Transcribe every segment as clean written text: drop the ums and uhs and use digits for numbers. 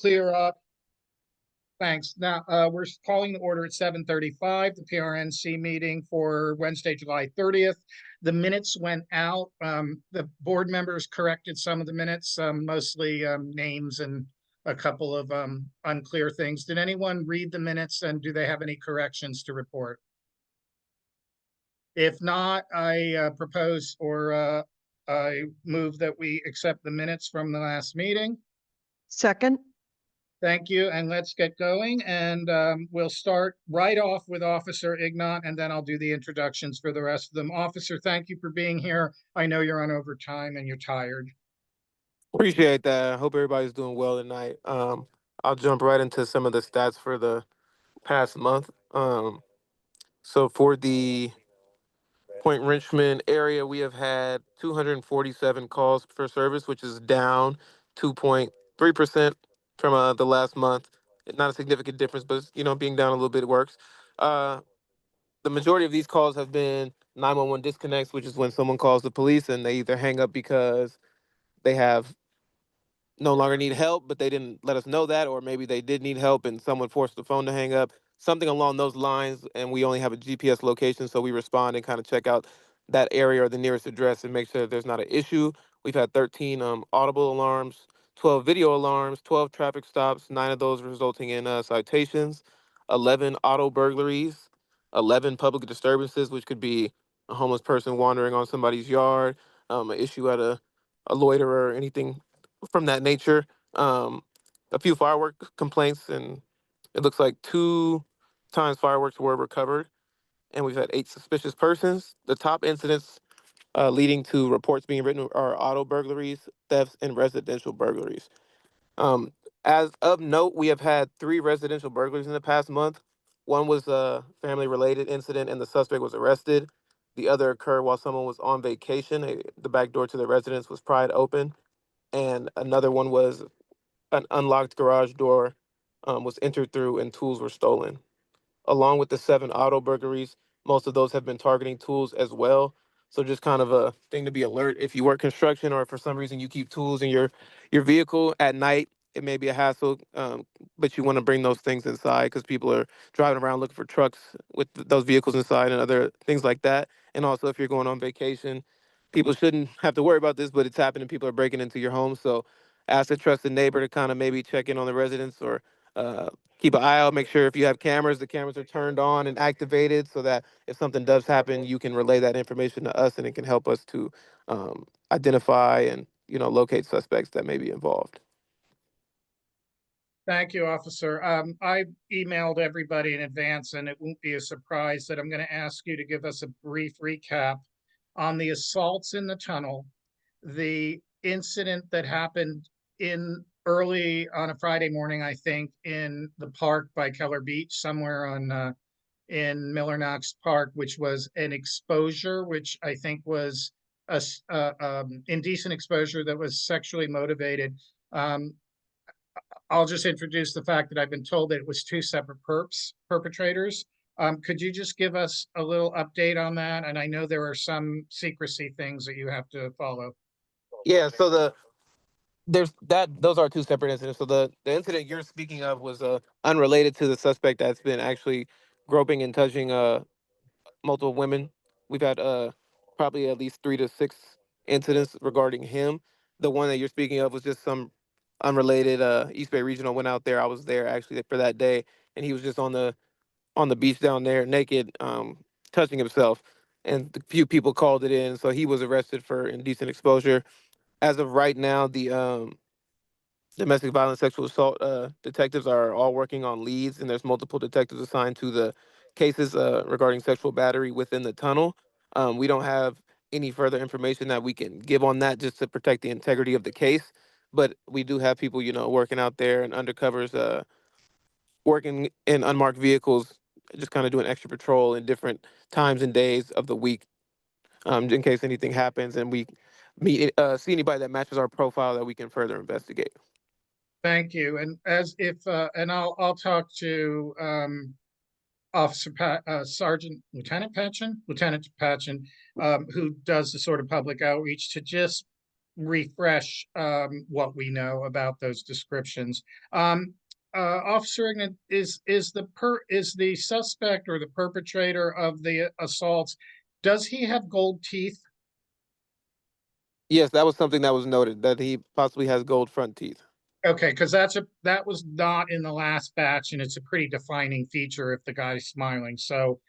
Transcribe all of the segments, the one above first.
clear up. Thanks. Now, we're calling the order at 7:35, the PRNC meeting for Wednesday, July 30th. The minutes went out. The board members corrected some of the minutes, mostly names and a couple of unclear things. Did anyone read the minutes and do they have any corrections to report? If not, I propose or I move that we accept the minutes from the last meeting. Second. Thank you, and let's get going. And we'll start right off with Officer Ignat, and then I'll do the introductions for the rest of them. Officer, thank you for being here. I know you're on overtime and you're tired. Appreciate that. I hope everybody's doing well tonight. I'll jump right into some of the stats for the past month. So for the Point Richmond area, we have had 247 calls for service, which is down 2.3% from the last month. Not a significant difference, but being down a little bit works. The majority of these calls have been 911 disconnects, which is when someone calls the police and they either hang up because they have no longer need help, but they didn't let us know that, or maybe they did need help and someone forced the phone to hang up, something along those lines, and we only have a GPS location, so we respond and kind of check out that area or the nearest address and make sure that there's not an issue. We've had 13 audible alarms, 12 video alarms, 12 traffic stops, 9 of those resulting in citations, 11 auto burglaries, 11 public disturbances, which could be a homeless person wandering on somebody's yard, an issue at a loiterer or anything from that nature. A few firework complaints, and it looks like 2 times fireworks were recovered, and we've had 8 suspicious persons. The top incidents leading to reports being written are auto burglaries, thefts, and residential burglaries. As of note, we have had 3 residential burglaries in the past month. One was a family-related incident, and the suspect was arrested. The other occurred while someone was on vacation. The back door to the residence was pried open, and another one was an unlocked garage door was entered through and tools were stolen. Along with the 7 auto burglaries, most of those have been targeting tools as well. So just kind of a thing to be alert if you work construction or if for some reason you keep tools in your vehicle at night. It may be a hassle, but you want to bring those things inside because people are driving around looking for trucks with those vehicles inside and other things like that. And also, if you're going on vacation, people shouldn't have to worry about this, but it's happening. People are breaking into your home. So ask a trusted neighbor to kind of maybe check in on the residents or keep an eye out. Make sure if you have cameras, the cameras are turned on and activated so that if something does happen, you can relay that information to us and it can help us to identify and locate suspects that may be involved. Thank you, Officer. I emailed everybody in advance, and it won't be a surprise that I'm going to ask you to give us a brief recap on the assaults in the tunnel, the incident that happened in early on a Friday morning, I think, in the park by Keller Beach, somewhere on in Miller Knox Park, which was an exposure, which I think was a indecent exposure that was sexually motivated. I'll just introduce the fact that I've been told that it was 2 separate perpetrators. Could you just give us a little update on that? And I know there are some secrecy things that you have to follow. Yeah, so those are 2 separate incidents. So the incident you're speaking of was unrelated to the suspect that's been actually groping and touching multiple women. We've had probably at least 3 to 6 incidents regarding him. The one that you're speaking of was just some unrelated. East Bay Regional went out there. I was there actually for that day, and he was just on the beach down there naked, touching himself. And a few people called it in, so he was arrested for indecent exposure. As of right now, the domestic violence sexual assault detectives are all working on leads, and there's multiple detectives assigned to the cases regarding sexual battery within the tunnel. We don't have any further information that we can give on that just to protect the integrity of the case, but we do have people working out there and undercovers working in unmarked vehicles, just kind of doing extra patrol in different times and days of the week, in case anything happens and we see anybody that matches our profile that we can further investigate. Thank you. And as if and I'll talk to Lieutenant Patchen, who does the sort of public outreach to just refresh what we know about those descriptions. Um, Officer Ignat, is the suspect or the perpetrator of the assaults, does he have gold teeth? Yes, that was something that was noted that he possibly has gold front teeth. Okay, because that was not in the last batch, and it's a pretty defining feature if the guy's smiling. So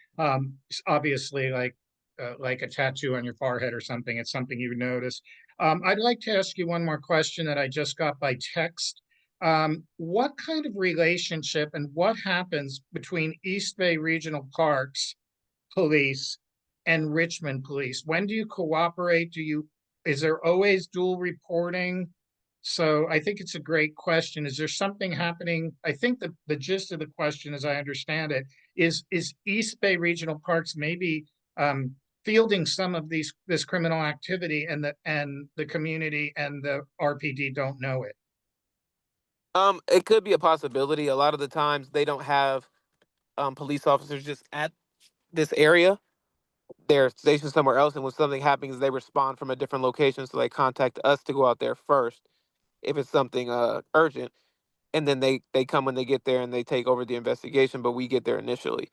obviously, like a tattoo on your forehead or something, it's something you notice. I'd like to ask you one more question that I just got by text. What kind of relationship and what happens between East Bay Regional Parks Police and Richmond Police? When do you cooperate? Is there always dual reporting? So I think it's a great question. Is there something happening? I think the gist of the question, as I understand it, is East Bay Regional Parks maybe fielding some of this criminal activity, and the community and the RPD don't know it. It could be a possibility. A lot of the times they don't have police officers just at this area. They're stationed somewhere else, and when something happens, they respond from a different location. So they contact us to go out there first if it's something urgent, and then they come when they get there and they take over the investigation. But we get there initially.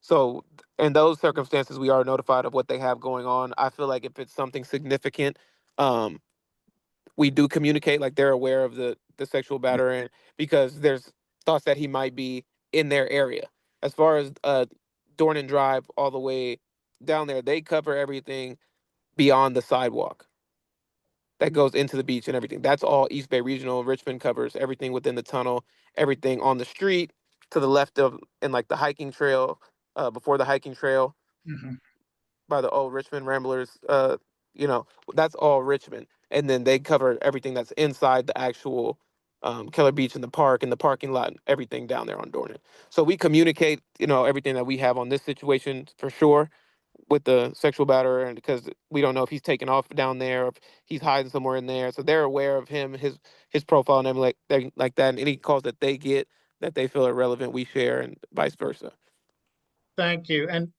So in those circumstances, we are notified of what they have going on. I feel like if it's something significant, um, we do communicate, like they're aware of the sexual battering, because there's thoughts that he might be in their area. As far as Dornan Drive all the way down there, they cover everything beyond the sidewalk that goes into the beach and everything. That's all East Bay Regional. Richmond covers everything within the tunnel, everything on the street to the left of, and like the hiking trail, before the hiking trail Mhm. by the old Richmond Ramblers. You know, that's all Richmond, and then they cover everything that's inside the actual Keller Beach and the park and the parking lot and everything down there on Dornan. So we communicate, everything that we have on this situation for sure with the sexual batterer, and because we don't know if he's taken off down there or if he's hiding somewhere in there. So they're aware of him, his profile and everything like that, and any calls that they get that they feel are relevant, we share, and vice versa. Thank you. And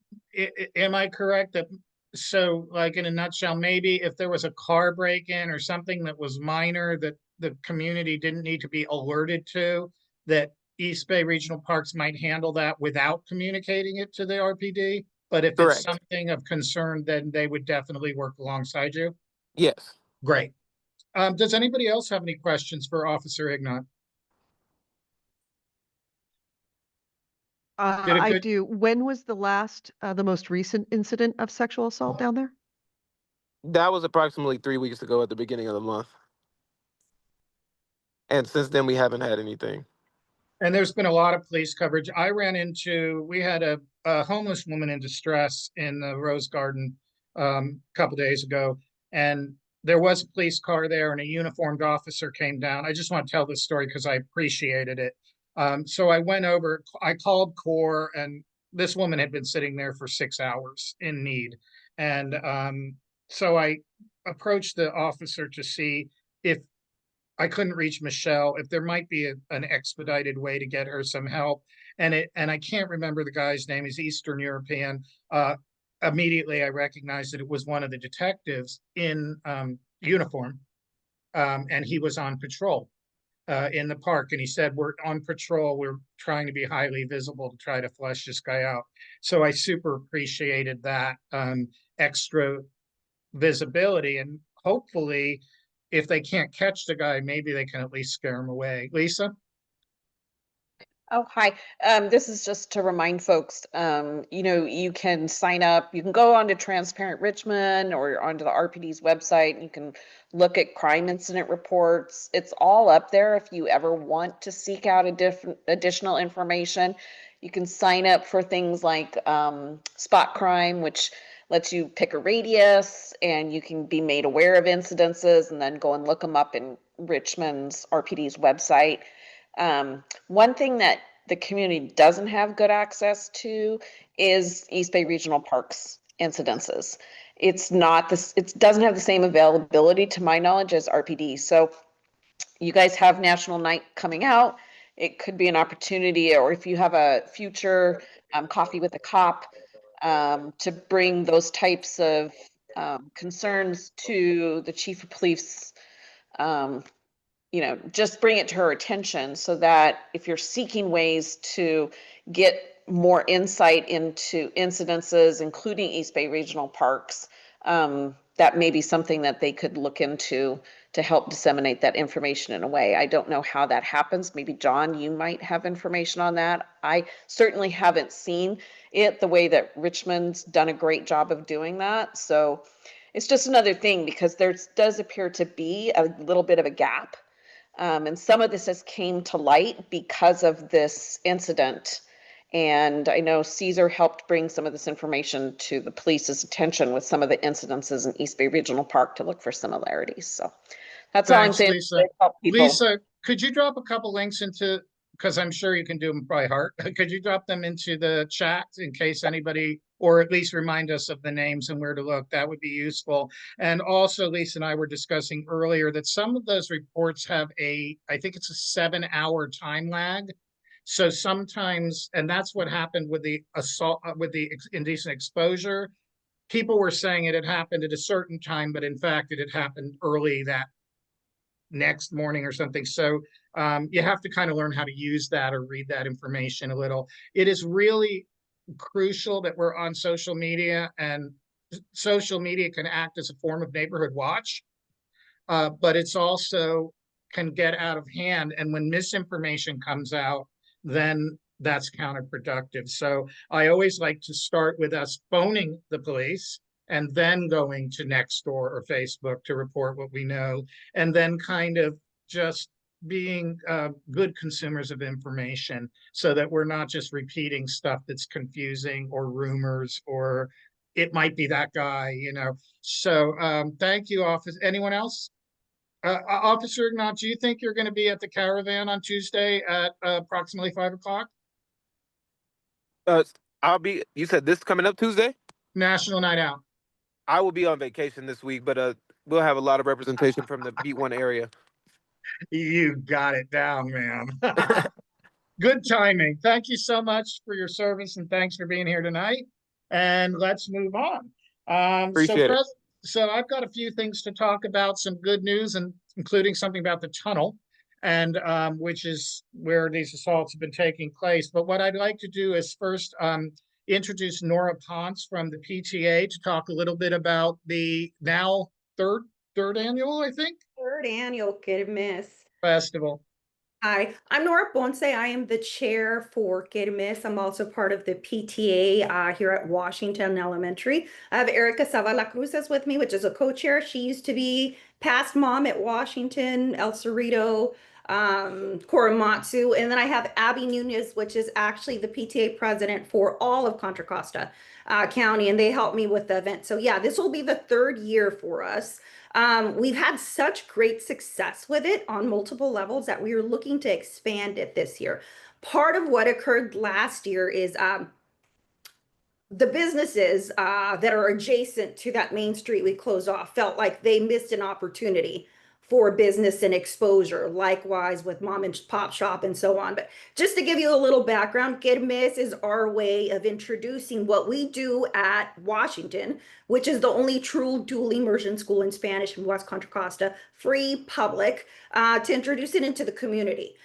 am I correct that, so like in a nutshell, maybe if there was a car break-in or something that was minor that the community didn't need to be alerted to, that East Bay Regional Parks might handle that without communicating it to the RPD? But if it's Correct. something of concern, then they would definitely work alongside you. Yes. Great. Does anybody else have any questions for Officer Ignat? Did a I good, do. When was the most recent incident of sexual assault down there? That was approximately 3 weeks ago at the beginning of the month. And since then, we haven't had anything. and there's been a lot of police coverage. We had a homeless woman in distress in the Rose Garden a couple days ago, and there was a police car there, and a uniformed officer came down. I just want to tell this story because I appreciated it. So I went over, I called CORE, and this woman had been sitting there for 6 hours in need. And so I approached the officer to see if I couldn't reach Michelle, if there might be an expedited way to get her some help. And I can't remember the guy's name. He's Eastern European. Immediately I recognized that it was one of the detectives in uniform, and he was on patrol in the park. And he said, "We're on patrol. We're trying to be highly visible to try to flush this guy out." So I super appreciated that extra visibility, and hopefully if they can't catch the guy, maybe they can at least scare him away. Lisa? Oh, hi. This is just to remind folks, you can sign up, you can go onto Transparent Richmond or onto the RPD's website. You can look at crime incident reports. It's all up there if you ever want to seek out additional information. You can sign up for things like Spot Crime, which lets you pick a radius and you can be made aware of incidences and then go and look them up in Richmond's RPD's website. One thing that the community doesn't have good access to is East Bay Regional Parks incidences. It's not this, it doesn't have the same availability to my knowledge as RPD. So you guys have National Night coming out. It could be an opportunity, or if you have a future coffee with a cop, to bring those types of concerns to the chief of police, um, just bring it to her attention so that if you're seeking ways to get more insight into incidences, including East Bay Regional Parks, that may be something that they could look into to help disseminate that information in a way. I don't know how that happens. Maybe John, you might have information on that. I certainly haven't seen it the way that Richmond's done a great job of doing that. So it's just another thing because there does appear to be a little bit of a gap. And some of this has came to light because of this incident. And I know Caesar helped bring some of this information to the police's attention with some of the incidences in East Bay Regional Park to look for similarities. So that's all I'm Thanks, saying. Lisa. Help people. Lisa, could you drop a couple links into, because I'm sure you can do them by heart. Could you drop them into the chat in case anybody, or at least remind us of the names and where to look? That would be useful. And also, Lisa and I were discussing earlier that some of those reports have I think it's a 7-hour time lag. So sometimes, and that's what happened with the assault, with the indecent exposure. People were saying it had happened at a certain time, but in fact, it had happened early that next morning or something. So you have to kind of learn how to use that or read that information a little. It is really crucial that we're on social media, and social media can act as a form of neighborhood watch, but it's also can get out of hand. And when misinformation comes out, then that's counterproductive. So I always like to start with us phoning the police and then going to Nextdoor or Facebook to report what we know, and then kind of just being good consumers of information so that we're not just repeating stuff that's confusing or rumors or it might be that guy. So thank you, office. Anyone else? Officer Ignat, do you think you're going to be at the caravan on Tuesday at approximately 5 o'clock? You said this coming up Tuesday? National Night Out. I will be on vacation this week, but we'll have a lot of representation from the Beat One area. You got it down, man. Good timing. Thank you so much for your service and thanks for being here tonight. And let's move on. Appreciate it. So I've got a few things to talk about, some good news, and including something about the tunnel, and which is where these assaults have been taking place. But what I'd like to do is first introduce Nora Ponce from the PTA to talk a little bit about the now third annual, I think, Third annual Kermes. festival. Hi, I'm Nora Ponce. I am the chair for Kermes. I'm also part of the PTA here at Washington Elementary. I have Erica Zavala Cruz with me, which is a co-chair. She used to be past mom at Washington, El Cerrito, Korematsu. And then I have Abby Nunez, which is actually the PTA president for all of Contra Costa County, and they helped me with the event. So yeah, this will be the third year for us. We've had such great success with it on multiple levels that we are looking to expand it this year. Part of what occurred last year is the businesses that are adjacent to that main street we closed off felt like they missed an opportunity for business and exposure, likewise with mom and pop shop and so on. But just to give you a little background, Kermes is our way of introducing what we do at Washington, which is the only true dual immersion school in Spanish in West Contra Costa, free, public, to introduce it into the community.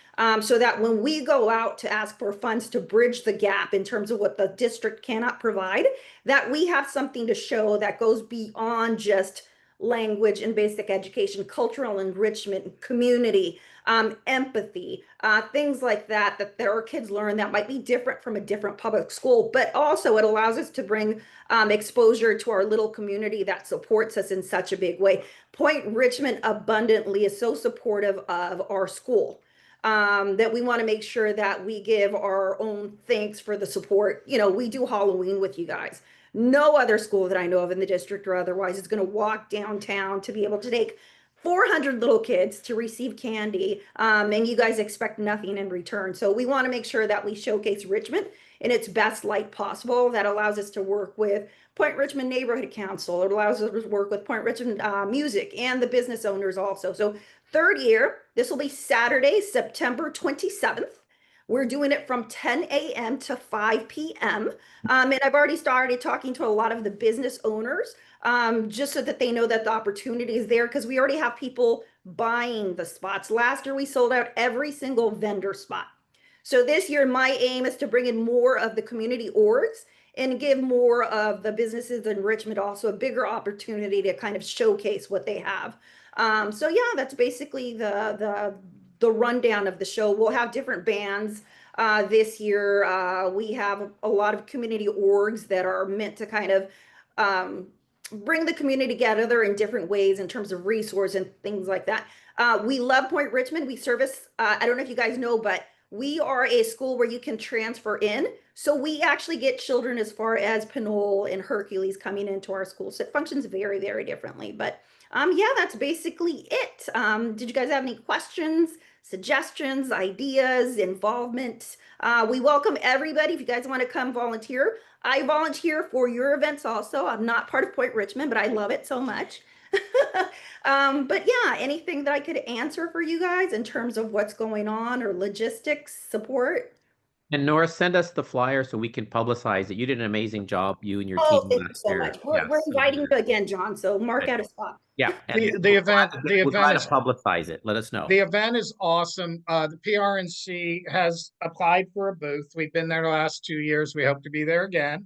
So that when we go out to ask for funds to bridge the gap in terms of what the district cannot provide, that we have something to show that goes beyond just language and basic education, cultural enrichment, community, empathy, things like that, that there are kids learn that might be different from a different public school, but also it allows us to bring exposure to our little community that supports us in such a big way. Point Richmond abundantly is so supportive of our school. That we want to make sure that we give our own thanks for the support. We do Halloween with you guys. No other school that I know of in the district or otherwise is going to walk downtown to be able to take 400 little kids to receive candy, and you guys expect nothing in return. So we want to make sure that we showcase Richmond in its best light possible. That allows us to work with Point Richmond Neighborhood Council. It allows us to work with Point Richmond Music and the business owners also. So third year, this will be Saturday, September 27th. We're doing it from 10 a.m. to 5 p.m. And I've already started talking to a lot of the business owners just so that they know that the opportunity is there, because we already have people buying the spots. Last year, we sold out every single vendor spot. So this year, my aim is to bring in more of the community orgs and give more of the businesses in Richmond also a bigger opportunity to kind of showcase what they have. So yeah, that's basically the rundown of the show. We'll have different bands this year. We have a lot of community orgs that are meant to kind of bring the community together in different ways in terms of resource and things like that. We love Point Richmond. We service, I don't know if you guys know, but we are a school where you can transfer in. So we actually get children as far as Pinole and Hercules coming into our school. So it functions very, very differently. But yeah, that's basically it. Did you guys have any questions, suggestions, ideas, involvement? We welcome everybody. If you guys want to come volunteer, I volunteer for your events also. I'm not part of Point Richmond, but I love it so much. But yeah, anything that I could answer for you guys in terms of what's going on or logistics support? And Nora, send us the flyer so we can publicize it. You did an amazing job, you and your Oh, team thank you last so year. much. We're inviting you again, John, so mark out a spot. Yeah. and The event we'll try to is publicize it. Let us know. The event is awesome. The PRNC has applied for a booth. We've been there the last 2 years. We hope to be there again.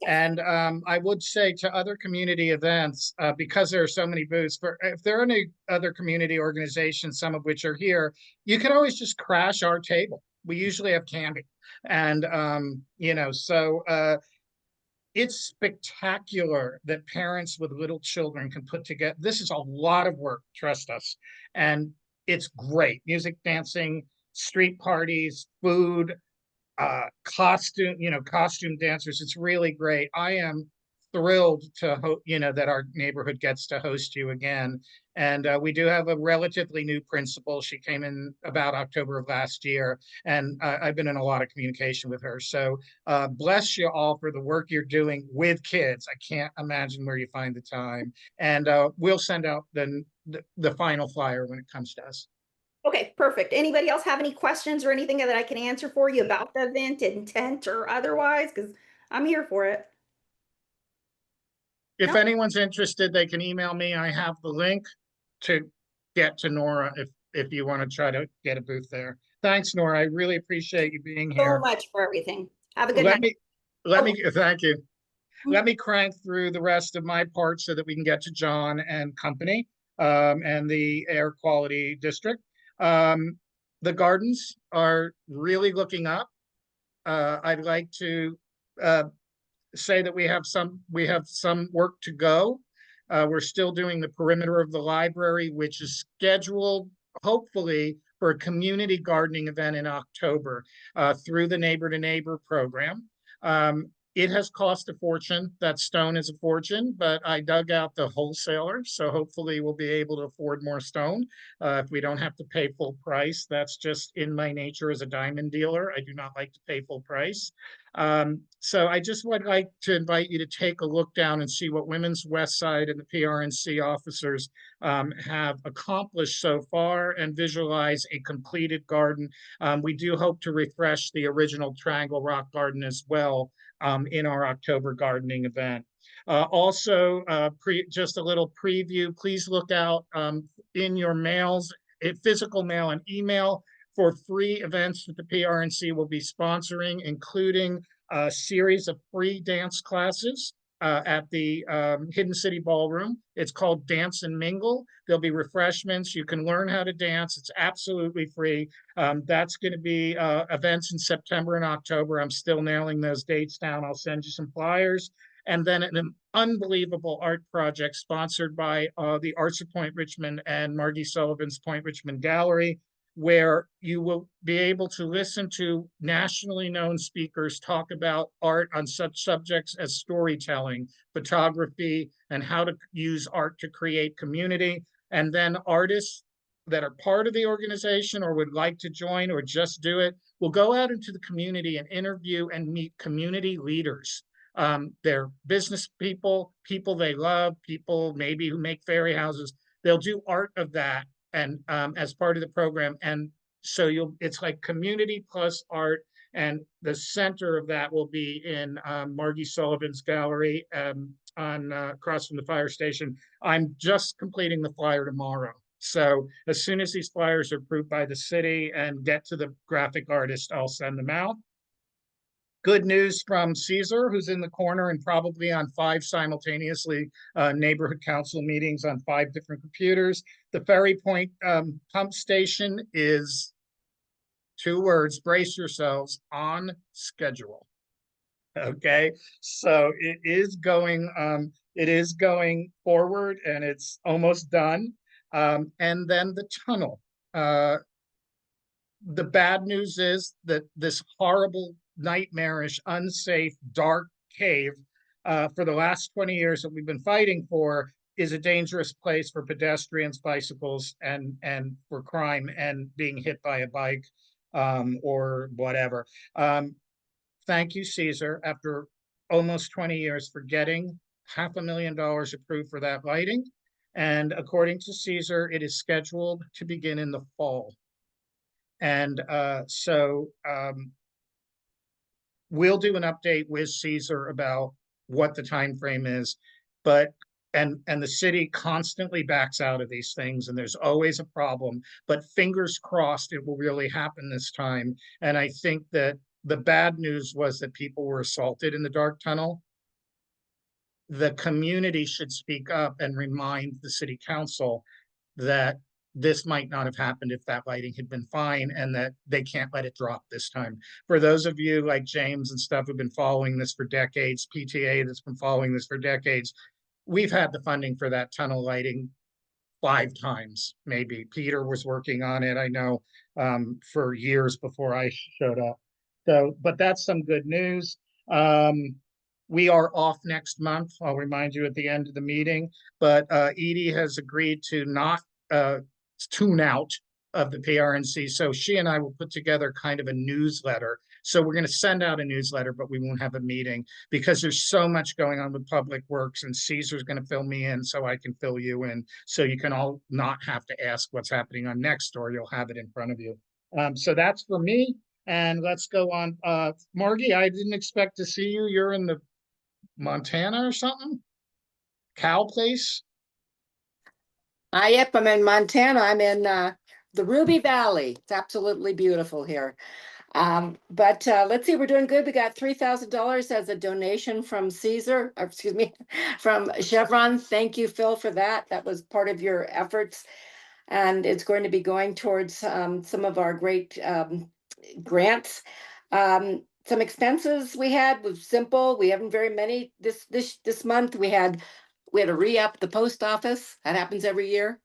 And I would say to other community events, because there are so many booths, if there are any other community organizations, some of which are here, you can always just crash our table. We usually have candy. And, it's spectacular that parents with little children can put together. This is a lot of work, trust us. And it's great. Music, dancing, street parties, food, costume dancers. It's really great. I am thrilled to that our neighborhood gets to host you again. And we do have a relatively new principal. She came in about October of last year, and I've been in a lot of communication with her. So bless you all for the work you're doing with kids. I can't imagine where you find the time. And we'll send out the final flyer when it comes to us. Okay, perfect. Anybody else have any questions or anything that I can answer for you about the event, intent or otherwise? Because I'm here for it. If No. anyone's interested, they can email me. I have the link to get to Nora if you want to try to get a booth there. Thanks, Nora. I really appreciate you being So here. much for everything. Have a good Let night. me thank you. Let me crank through the rest of my part so that we can get to John and company and the air quality district. The gardens are really looking up. I'd like to say that we have some work to go. We're still doing the perimeter of the library, which is scheduled hopefully for a community gardening event in October through the Neighbor to Neighbor program. It has cost a fortune. That stone is a fortune, but I dug out the wholesaler, so hopefully we'll be able to afford more stone if we don't have to pay full price. That's just in my nature as a diamond dealer. I do not like to pay full price. So I just would like to invite you to take a look down and see what Women's West Side and the PRNC officers have accomplished so far and visualize a completed garden. We do hope to refresh the original Triangle Rock Garden as well in our October gardening event. Also, just a little preview, please look out in your mails, physical mail and email for free events that the PRNC will be sponsoring, including a series of free dance classes at the Hidden City Ballroom. It's called Dance and Mingle. There'll be refreshments. You can learn how to dance. It's absolutely free. That's going to be events in September and October. I'm still nailing those dates down. I'll send you some flyers. And then an unbelievable art project sponsored by the Arts of Point Richmond and Margie Sullivan's Point Richmond Gallery, where you will be able to listen to nationally known speakers talk about art on such subjects as storytelling, photography, and how to use art to create community. And then artists that are part of the organization or would like to join or just do it will go out into the community and interview and meet community leaders. They're business people they love, people maybe who make fairy houses. They'll do art of that and as part of the program, and So it's like community plus art, and the center of that will be in Margie Sullivan's gallery on across from the fire station. I'm just completing the flyer tomorrow. So as soon as these flyers are approved by the city and get to the graphic artist, I'll send them out. Good news from Caesar, who's in the corner and probably on 5 simultaneously neighborhood council meetings on 5 different computers. The Ferry Point pump station is 2 words, brace yourselves, on schedule. Okay, so it is going forward and it's almost done. And then the tunnel. The bad news is that this horrible, nightmarish, unsafe, dark cave for the last 20 years that we've been fighting for is a dangerous place for pedestrians, bicycles, and for crime and being hit by a bike or whatever. Thank you, Caesar, after almost 20 years for getting $500,000 approved for that lighting. And according to Caesar, it is scheduled to begin in the fall. And we'll do an update with Caesar about what the time frame is, but and the city constantly backs out of these things, and there's always a problem. But fingers crossed, it will really happen this time. And I think that the bad news was that people were assaulted in the dark tunnel. The community should speak up and remind the city council that this might not have happened if that lighting had been fine, and that they can't let it drop this time. For those of you like James and stuff who've been following this for decades, PTA that's been following this for decades, we've had the funding for that tunnel lighting 5 times, maybe. Peter was working on it, I know, for years before I showed up. So, but that's some good news. We are off next month. I'll remind you at the end of the meeting, but Edie has agreed to not tune out of the PRNC. So she and I will put together kind of a newsletter. So we're going to send out a newsletter, but we won't have a meeting because there's so much going on with Public Works, and Caesar's going to fill me in so I can fill you in. So you can all not have to ask what's happening on Nextdoor. You'll have it in front of you. So that's for me. And let's go on. Margie, I didn't expect to see you. You're in the Montana or something? Cow place? Yep, I'm in Montana. I'm in the Ruby Valley. It's absolutely beautiful here. But let's see, we're doing good. We got $3,000 as a donation from Caesar, or excuse me, from Chevron. Thank you, Phil, for that. That was part of your efforts. And it's going to be going towards some of our great grants. Some expenses we had was simple. We haven't very many this month. We had to re-up the post office. That happens every year.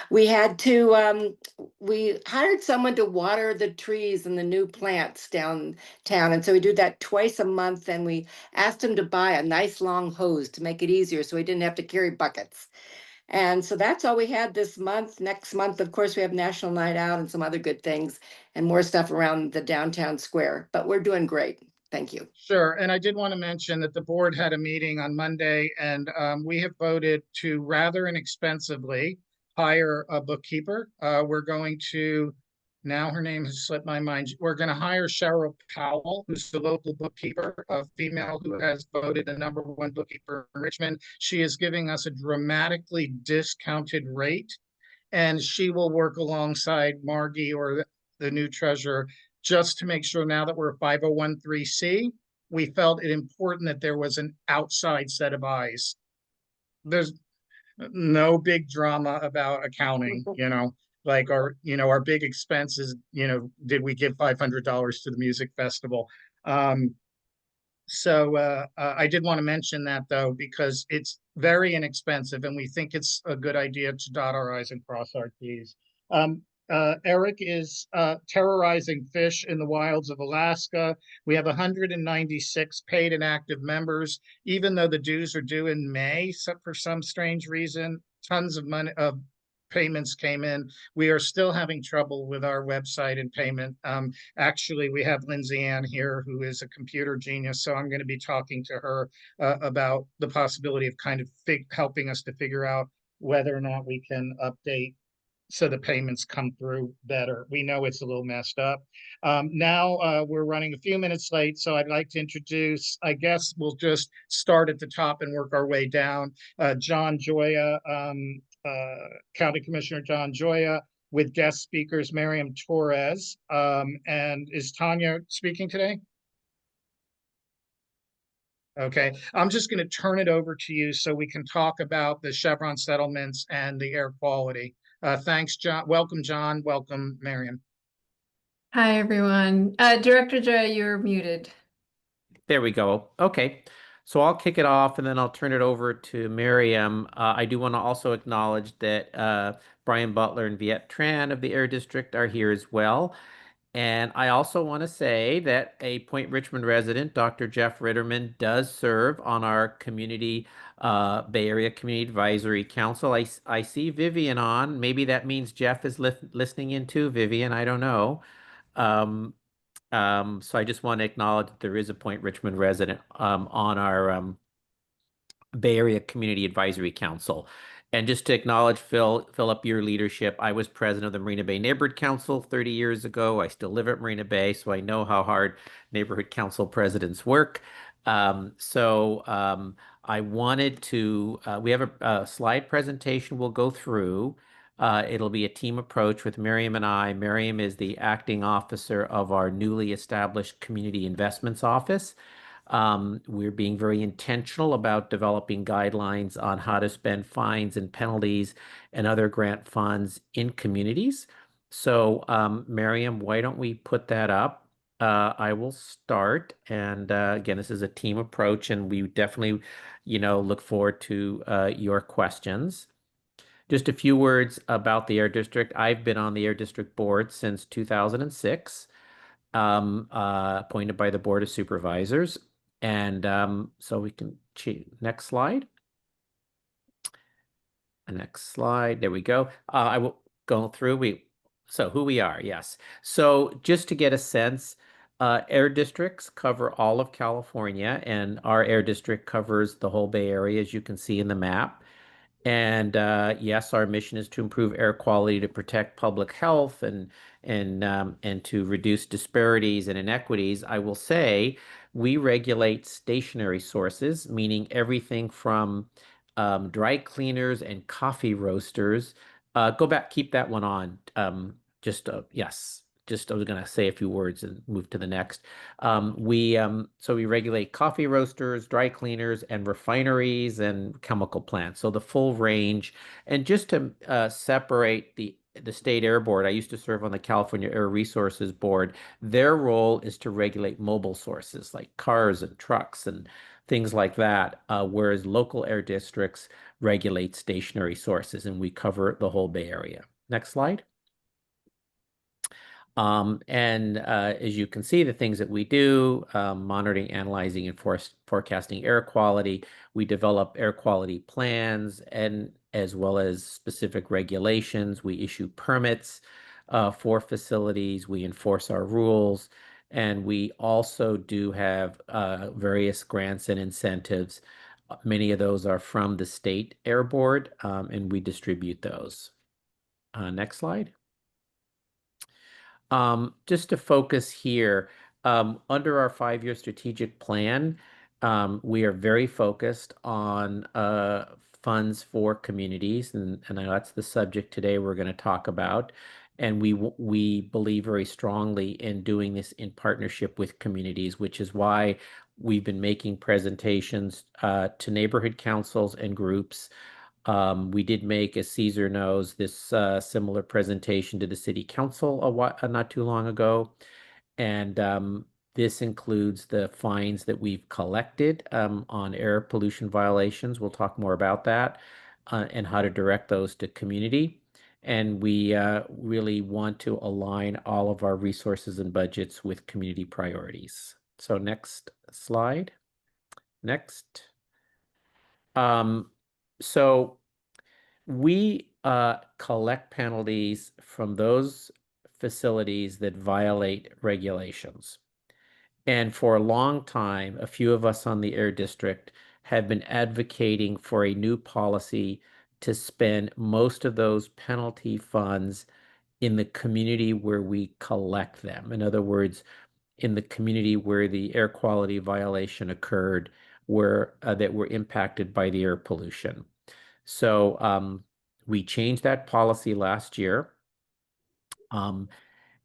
We had to we hired someone to water the trees and the new plants downtown, and so we do that twice a month. And we asked him to buy a nice long hose to make it easier, so he didn't have to carry buckets. And so that's all we had this month. Next month, of course, we have National Night Out and some other good things and more stuff around the downtown square. But we're doing great. Thank you. Sure. And I did want to mention that the board had a meeting on Monday, and we have voted to rather inexpensively hire a bookkeeper. We're going to, now her name has slipped my mind. We're going to hire Cheryl Powell, who's the local bookkeeper, a female who has voted the #1 bookkeeper in Richmond. She is giving us a dramatically discounted rate, and she will work alongside Margie or the new treasurer just to make sure, now that we're a 501(c), we felt it important that there was an outside set of eyes. There's no big drama about accounting, like our big expenses, did we give $500 to the music festival? So I did want to mention that, though, because it's very inexpensive and we think it's a good idea to dot our I's and cross our T's. Eric is terrorizing fish in the wilds of Alaska. We have 196 paid and active members, even though the dues are due in May. So for some strange reason, tons of money of payments came in. We are still having trouble with our website and payment. Actually, we have Lindsay Ann here, who is a computer genius. So I'm going to be talking to her about the possibility of kind of helping us to figure out whether or not we can update so the payments come through better. We know it's a little messed up. Now we're running a few minutes late, so I'd like to introduce, I guess we'll just start at the top and work our way down. John Joya, County Commissioner John Joya, with guest speakers Miriam Torres. And is Tanya speaking today? Okay, I'm just going to turn it over to you so we can talk about the Chevron settlements and the air quality. Thanks, John. Welcome, John. Welcome, Miriam. Hi, everyone. Director Joy, you're muted. There we go. Okay. So I'll kick it off and then I'll turn it over to Miriam. I do want to also acknowledge that Brian Butler and Viet Tran of the Air District are here as well. And I also want to say that a Point Richmond resident, Dr. Jeff Ritterman, does serve on our community, Bay Area Community Advisory Council. I see Vivian on. Maybe that means Jeff is listening in too, Vivian. I don't know. So I just want to acknowledge that there is a Point Richmond resident on our Bay Area Community Advisory Council. And just to acknowledge, Philip, your leadership, I was president of the Marina Bay Neighborhood Council 30 years ago. I still live at Marina Bay, so I know how hard neighborhood council presidents work. I wanted to, we have a slide presentation we'll go through. It'll be a team approach with Miriam and I. Miriam is the acting officer of our newly established Community Investments Office. We're being very intentional about developing guidelines on how to spend fines and penalties and other grant funds in communities. So, Miriam, why don't we put that up? I will start. And again, this is a team approach, and we definitely, look forward to your questions. Just a few words about the Air District. I've been on the Air District Board since 2006, appointed by the Board of Supervisors. And so we can next slide. Next slide. There we go. I will go through. So who we are, yes. So just to get a sense, air districts cover all of California, and our air district covers the whole Bay Area, as you can see in the map. And yes, our mission is to improve air quality, to protect public health, and to reduce disparities and inequities. I will say we regulate stationary sources, meaning everything from dry cleaners and coffee roasters. Go back, keep that one on. Yes. I was going to say a few words and move to the next. So we regulate coffee roasters, dry cleaners, and refineries and chemical plants. So the full range. And just to separate the State Air Board, I used to serve on the California Air Resources Board. Their role is to regulate mobile sources like cars and trucks and things like that, whereas local air districts regulate stationary sources, and we cover the whole Bay Area. Next slide. As you can see, the things that we do, monitoring, analyzing, and forecasting air quality. We develop air quality plans and as well as specific regulations. We issue permits for facilities. We enforce our rules. And we also do have various grants and incentives. Many of those are from the State Air Board, and we distribute those. Next slide. Just to focus here, under our 5-year strategic plan, we are very focused on funds for communities, and that's the subject today we're going to talk about. And we believe very strongly in doing this in partnership with communities, which is why we've been making presentations to neighborhood councils and groups. We did make, as Caesar knows, this similar presentation to the city council not too long ago. And this includes the fines that we've collected on air pollution violations. We'll talk more about that and how to direct those to community. And we really want to align all of our resources and budgets with community priorities. So next slide. Next. So we collect penalties from those facilities that violate regulations. And for a long time, a few of us on the Air District have been advocating for a new policy to spend most of those penalty funds in the community where we collect them. In other words, in the community where the air quality violation occurred, where that were impacted by the air pollution. So we changed that policy last year.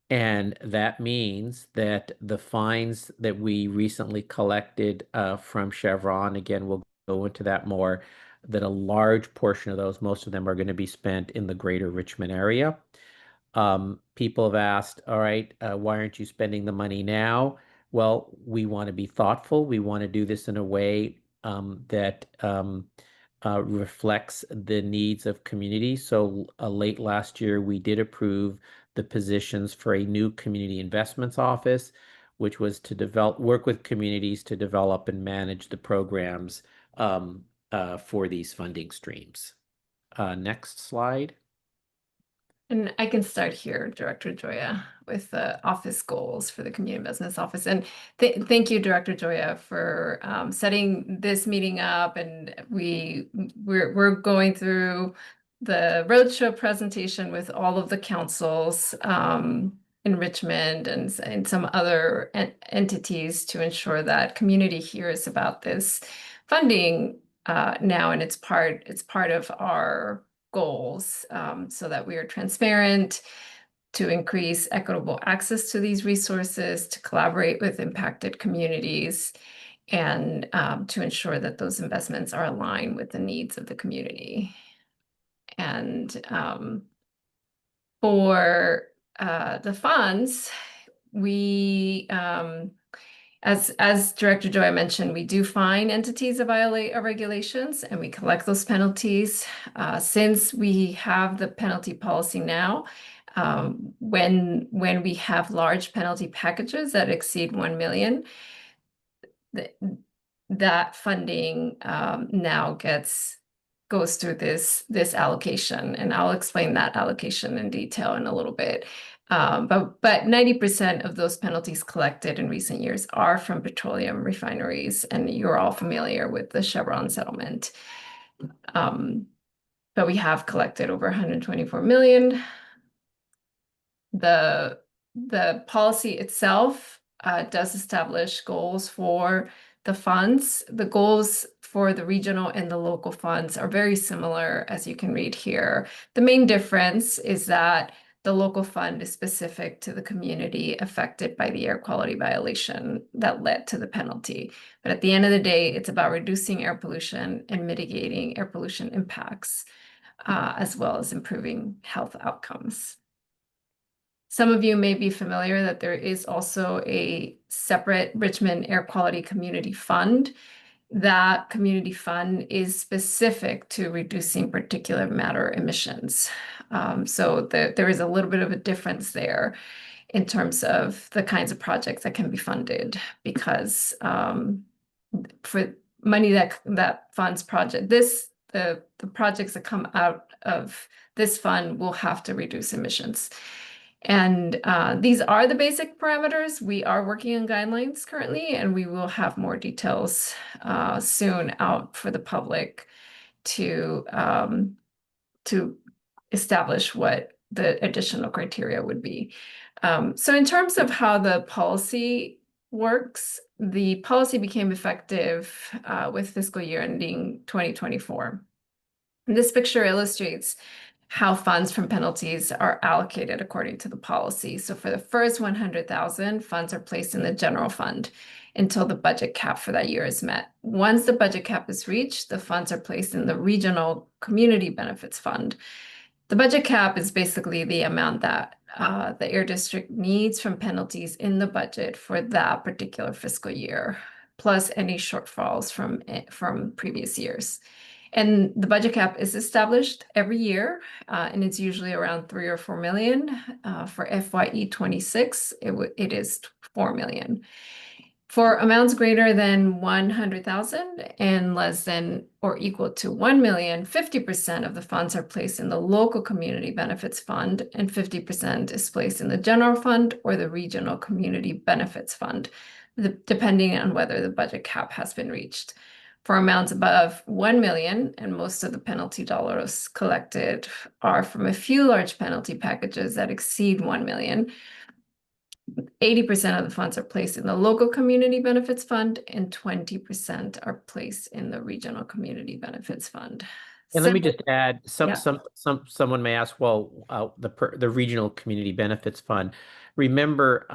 And that means that the fines that we recently collected from Chevron, again, we'll go into that more, that a large portion of those, most of them are going to be spent in the greater Richmond area. People have asked, all right, why aren't you spending the money now? Well, we want to be thoughtful. We want to do this in a way that reflects the needs of communities. So late last year, we did approve the positions for a new community investments office, which was to work with communities to develop and manage the programs for these funding streams. Next slide. And I can start here, Director Joya, with the office goals for the Community Business Office. And thank you, Director Joya, for setting this meeting up. And we're going through the roadshow presentation with all of the councils in Richmond and some other entities to ensure that community hears about this funding now, and it's part of our goals, so that we are transparent, to increase equitable access to these resources, to collaborate with impacted communities, and to ensure that those investments are aligned with the needs of the community. And for the funds, we as Director Joy mentioned, we do fine entities that violate our regulations, and we collect those penalties. Since we have the penalty policy now, when we have large penalty packages that exceed 1 million, that funding now goes through this allocation, and I'll explain that allocation in detail in a little bit. But 90% of those penalties collected in recent years are from petroleum refineries, and you're all familiar with the Chevron settlement. But we have collected over 124 million. The policy itself does establish goals for the funds. The goals for the regional and the local funds are very similar, as you can read here. The main difference is that the local fund is specific to the community affected by the air quality violation that led to the penalty. But at the end of the day, it's about reducing air pollution and mitigating air pollution impacts, as well as improving health outcomes. Some of you may be familiar that there is also a separate Richmond Air Quality Community Fund. That community fund is specific to reducing particulate matter emissions. So there is a little bit of a difference there in terms of the kinds of projects that can be funded, because for money that funds the projects that come out of this fund will have to reduce emissions. And these are the basic parameters. We are working on guidelines currently, and we will have more details soon out for the public to establish what the additional criteria would be. So in terms of how the policy works, the policy became effective with fiscal year ending 2024. And this picture illustrates how funds from penalties are allocated according to the policy. So for the first 100,000, funds are placed in the general fund until the budget cap for that year is met. Once the budget cap is reached, the funds are placed in the regional community benefits fund. The budget cap is basically the amount that the Air District needs from penalties in the budget for that particular fiscal year, plus any shortfalls from previous years. And the budget cap is established every year, and it's usually around 3 or 4 million. For FYE 26, it is 4 million. For amounts greater than 100,000 and less than or equal to 1 million, 50% of the funds are placed in the local community benefits fund, and 50% is placed in the general fund or the regional community benefits fund, depending on whether the budget cap has been reached. for amounts above 1 million, and most of the penalty dollars collected are from a few large penalty packages that exceed 1 million. 80% of the funds are placed in the local community benefits fund, and 20% are placed in the regional community benefits fund. And let me Simple- just add, Yeah. someone may ask, well, the regional community benefits fund. Remember,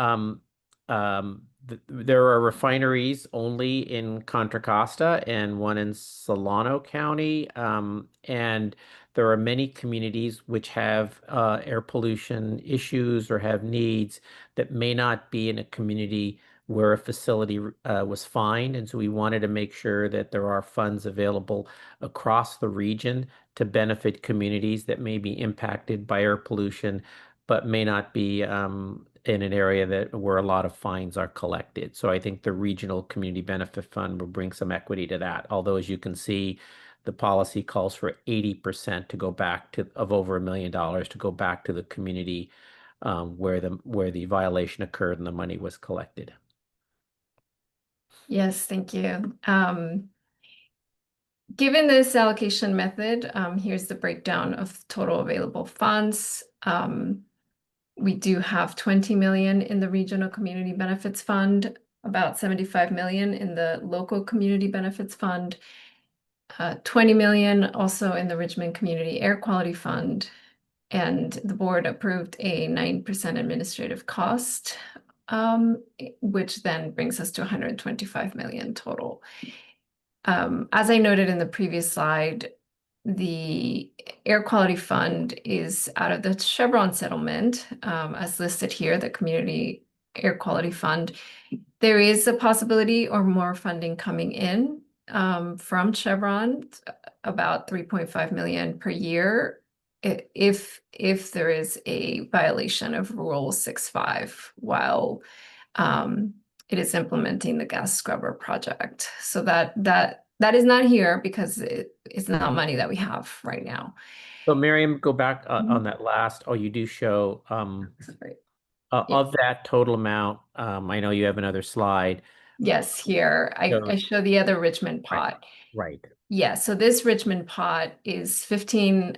there are refineries only in Contra Costa and one in Solano County, and there are many communities which have air pollution issues or have needs that may not be in a community where a facility was fined, and so we wanted to make sure that there are funds available across the region to benefit communities that may be impacted by air pollution, but may not be in an area where a lot of fines are collected. So I think the Regional Community Benefit Fund will bring some equity to that. Although, as you can see, the policy calls for 80% to go back of over $1 million to go back to the community where the violation occurred and the money was collected. Yes, thank you. Given this allocation method, here's the breakdown of total available funds. We do have 20 million in the Regional Community Benefits Fund, about 75 million in the Local Community Benefits Fund, 20 million also in the Richmond Community Air Quality Fund, and the board approved a 9% administrative cost, which then brings us to 125 million total. As I noted in the previous slide, the Air Quality Fund is out of the Chevron settlement, as listed here, the Community Air Quality Fund. There is a possibility or more funding coming in from Chevron, about 3.5 million per year, if there is a violation of Rule 6.5 while it is implementing the gas scrubber project. So that is not here because it's not money that we have right now. So Miriam, go back Mhm. on that last. Oh, you do show Right. of that total amount. I know you have another slide. Yes, here I So- show the other Richmond Right. pot. Right. Yeah, so this Richmond pot is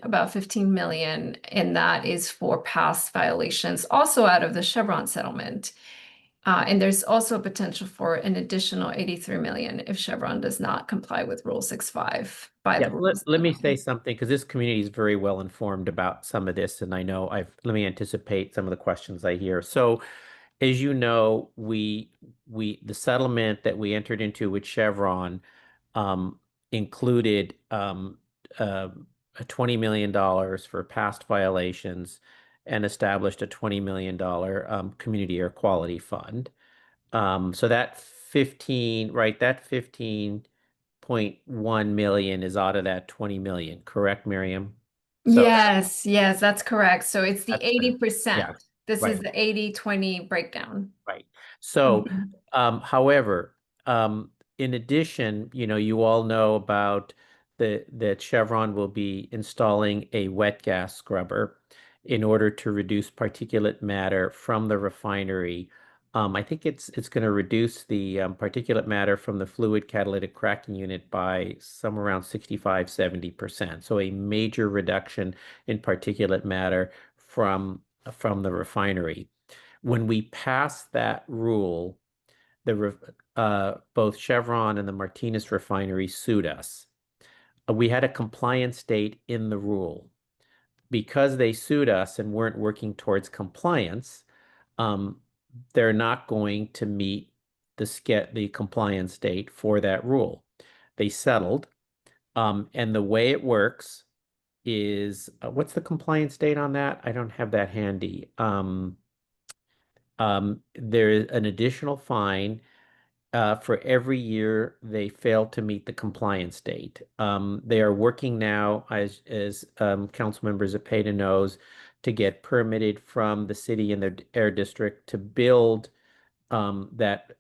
about 15 million, and that is for past violations, also out of the Chevron settlement. And there's also a potential for an additional 83 million if Chevron does not comply with Rule 6.5 by Yeah, the rules. let me say something because this community is very well informed about some of this, and I know let me anticipate some of the questions I hear. So, as you know, the settlement that we entered into with Chevron included a $20 million for past violations and established a $20 million community air quality fund. So that 15.1 million is out of that 20 million, correct, Miriam? So Yes, that's correct. So it's the that's 80%. yeah, This is right. the 80-20 breakdown. Right. So, Mhm. however, in addition, you all know about that Chevron will be installing a wet gas scrubber in order to reduce particulate matter from the refinery. I think it's going to reduce the particulate matter from the fluid catalytic cracking unit by somewhere around 65-70%. So a major reduction in particulate matter from the refinery. When we passed that rule, both Chevron and the Martinez refinery sued us. We had a compliance date in the rule. Because they sued us and weren't working towards compliance, they're not going to meet the compliance date for that rule. They settled, and the way it works is, what's the compliance date on that? I don't have that handy. There is an additional fine for every year they fail to meet the compliance date. They are working now, as council members Zepeda knows, to get permitted from the city and their air district to build that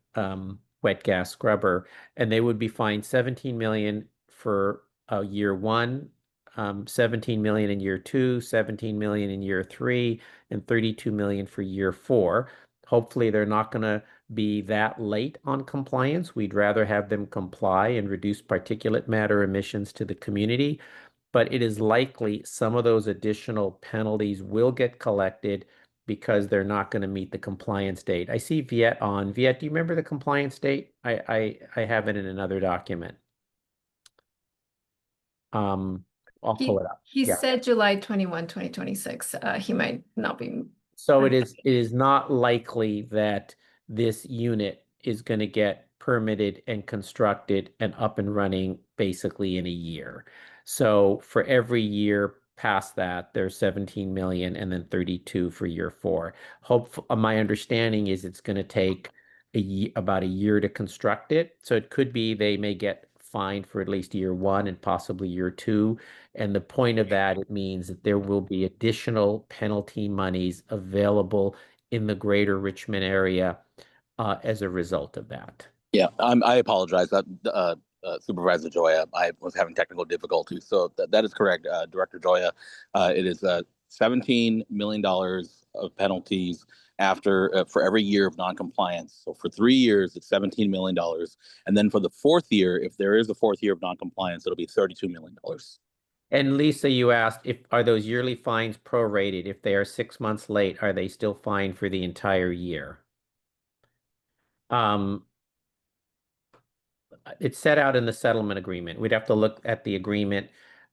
wet gas scrubber, and they would be fined 17 million for year one, 17 million in year two, 17 million in year three, and 32 million for year four. Hopefully, they're not going to be that late on compliance. We'd rather have them comply and reduce particulate matter emissions to the community. But it is likely some of those additional penalties will get collected because they're not going to meet the compliance date. I see Viet on. Viet, do you remember the compliance date? I have it in another document. I'll pull it up. He Yeah. said July 21, 2026. He might not be. So it is not likely that this unit is going to get permitted and constructed and up and running basically in a year. So for every year past that, there's 17 million and then 32 for year 4. My understanding is it's going to take about a year to construct it. So it could be they may get fined for at least year 1 and possibly year 2. And the point of that, it means that there will be additional penalty monies available in the greater Richmond area as a result of that. Yeah, I apologize. Supervisor Joya, I was having technical difficulties. So that is correct, Director Joya. It is $17 million of penalties after for every year of noncompliance. So for 3 years, it's $17 million. And then for the 4th year, if there is a 4th year of noncompliance, it'll be $32 million. And Lisa, you asked, are those yearly fines prorated? If they are 6 months late, are they still fined for the entire year? It's set out in the settlement agreement. We'd have to look at the agreement.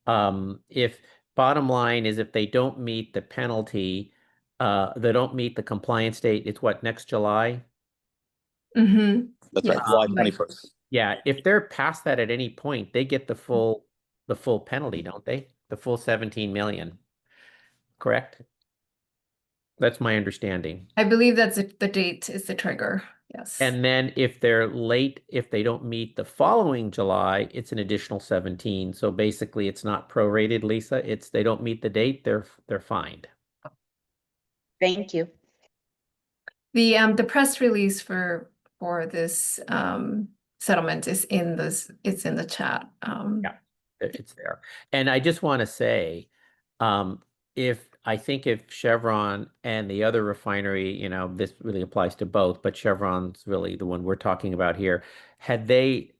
If bottom line is if they don't meet the penalty, they don't meet the compliance date, it's what, next July? Mm-hmm. That's Yes. right, July 21st. Yeah, if they're past that at any point, they get the full penalty, don't they? The full 17 million. Correct? That's my understanding. I believe that's the date is the trigger. Yes. And then if they're late, if they don't meet the following July, it's an additional 17. So basically it's not prorated, Lisa. It's they don't meet the date, they're fined. Thank you. The press release for this settlement is in the chat. Yeah, it's there. And I just want to say, I think if Chevron and the other refinery, this really applies to both, but Chevron's really the one we're talking about here, had they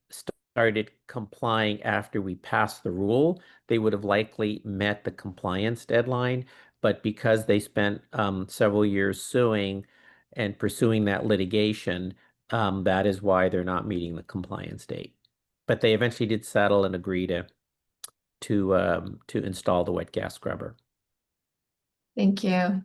started complying after we passed the rule, they would have likely met the compliance deadline. But because they spent several years suing and pursuing that litigation, that is why they're not meeting the compliance date. But they eventually did settle and agree to install the wet gas scrubber. Thank you.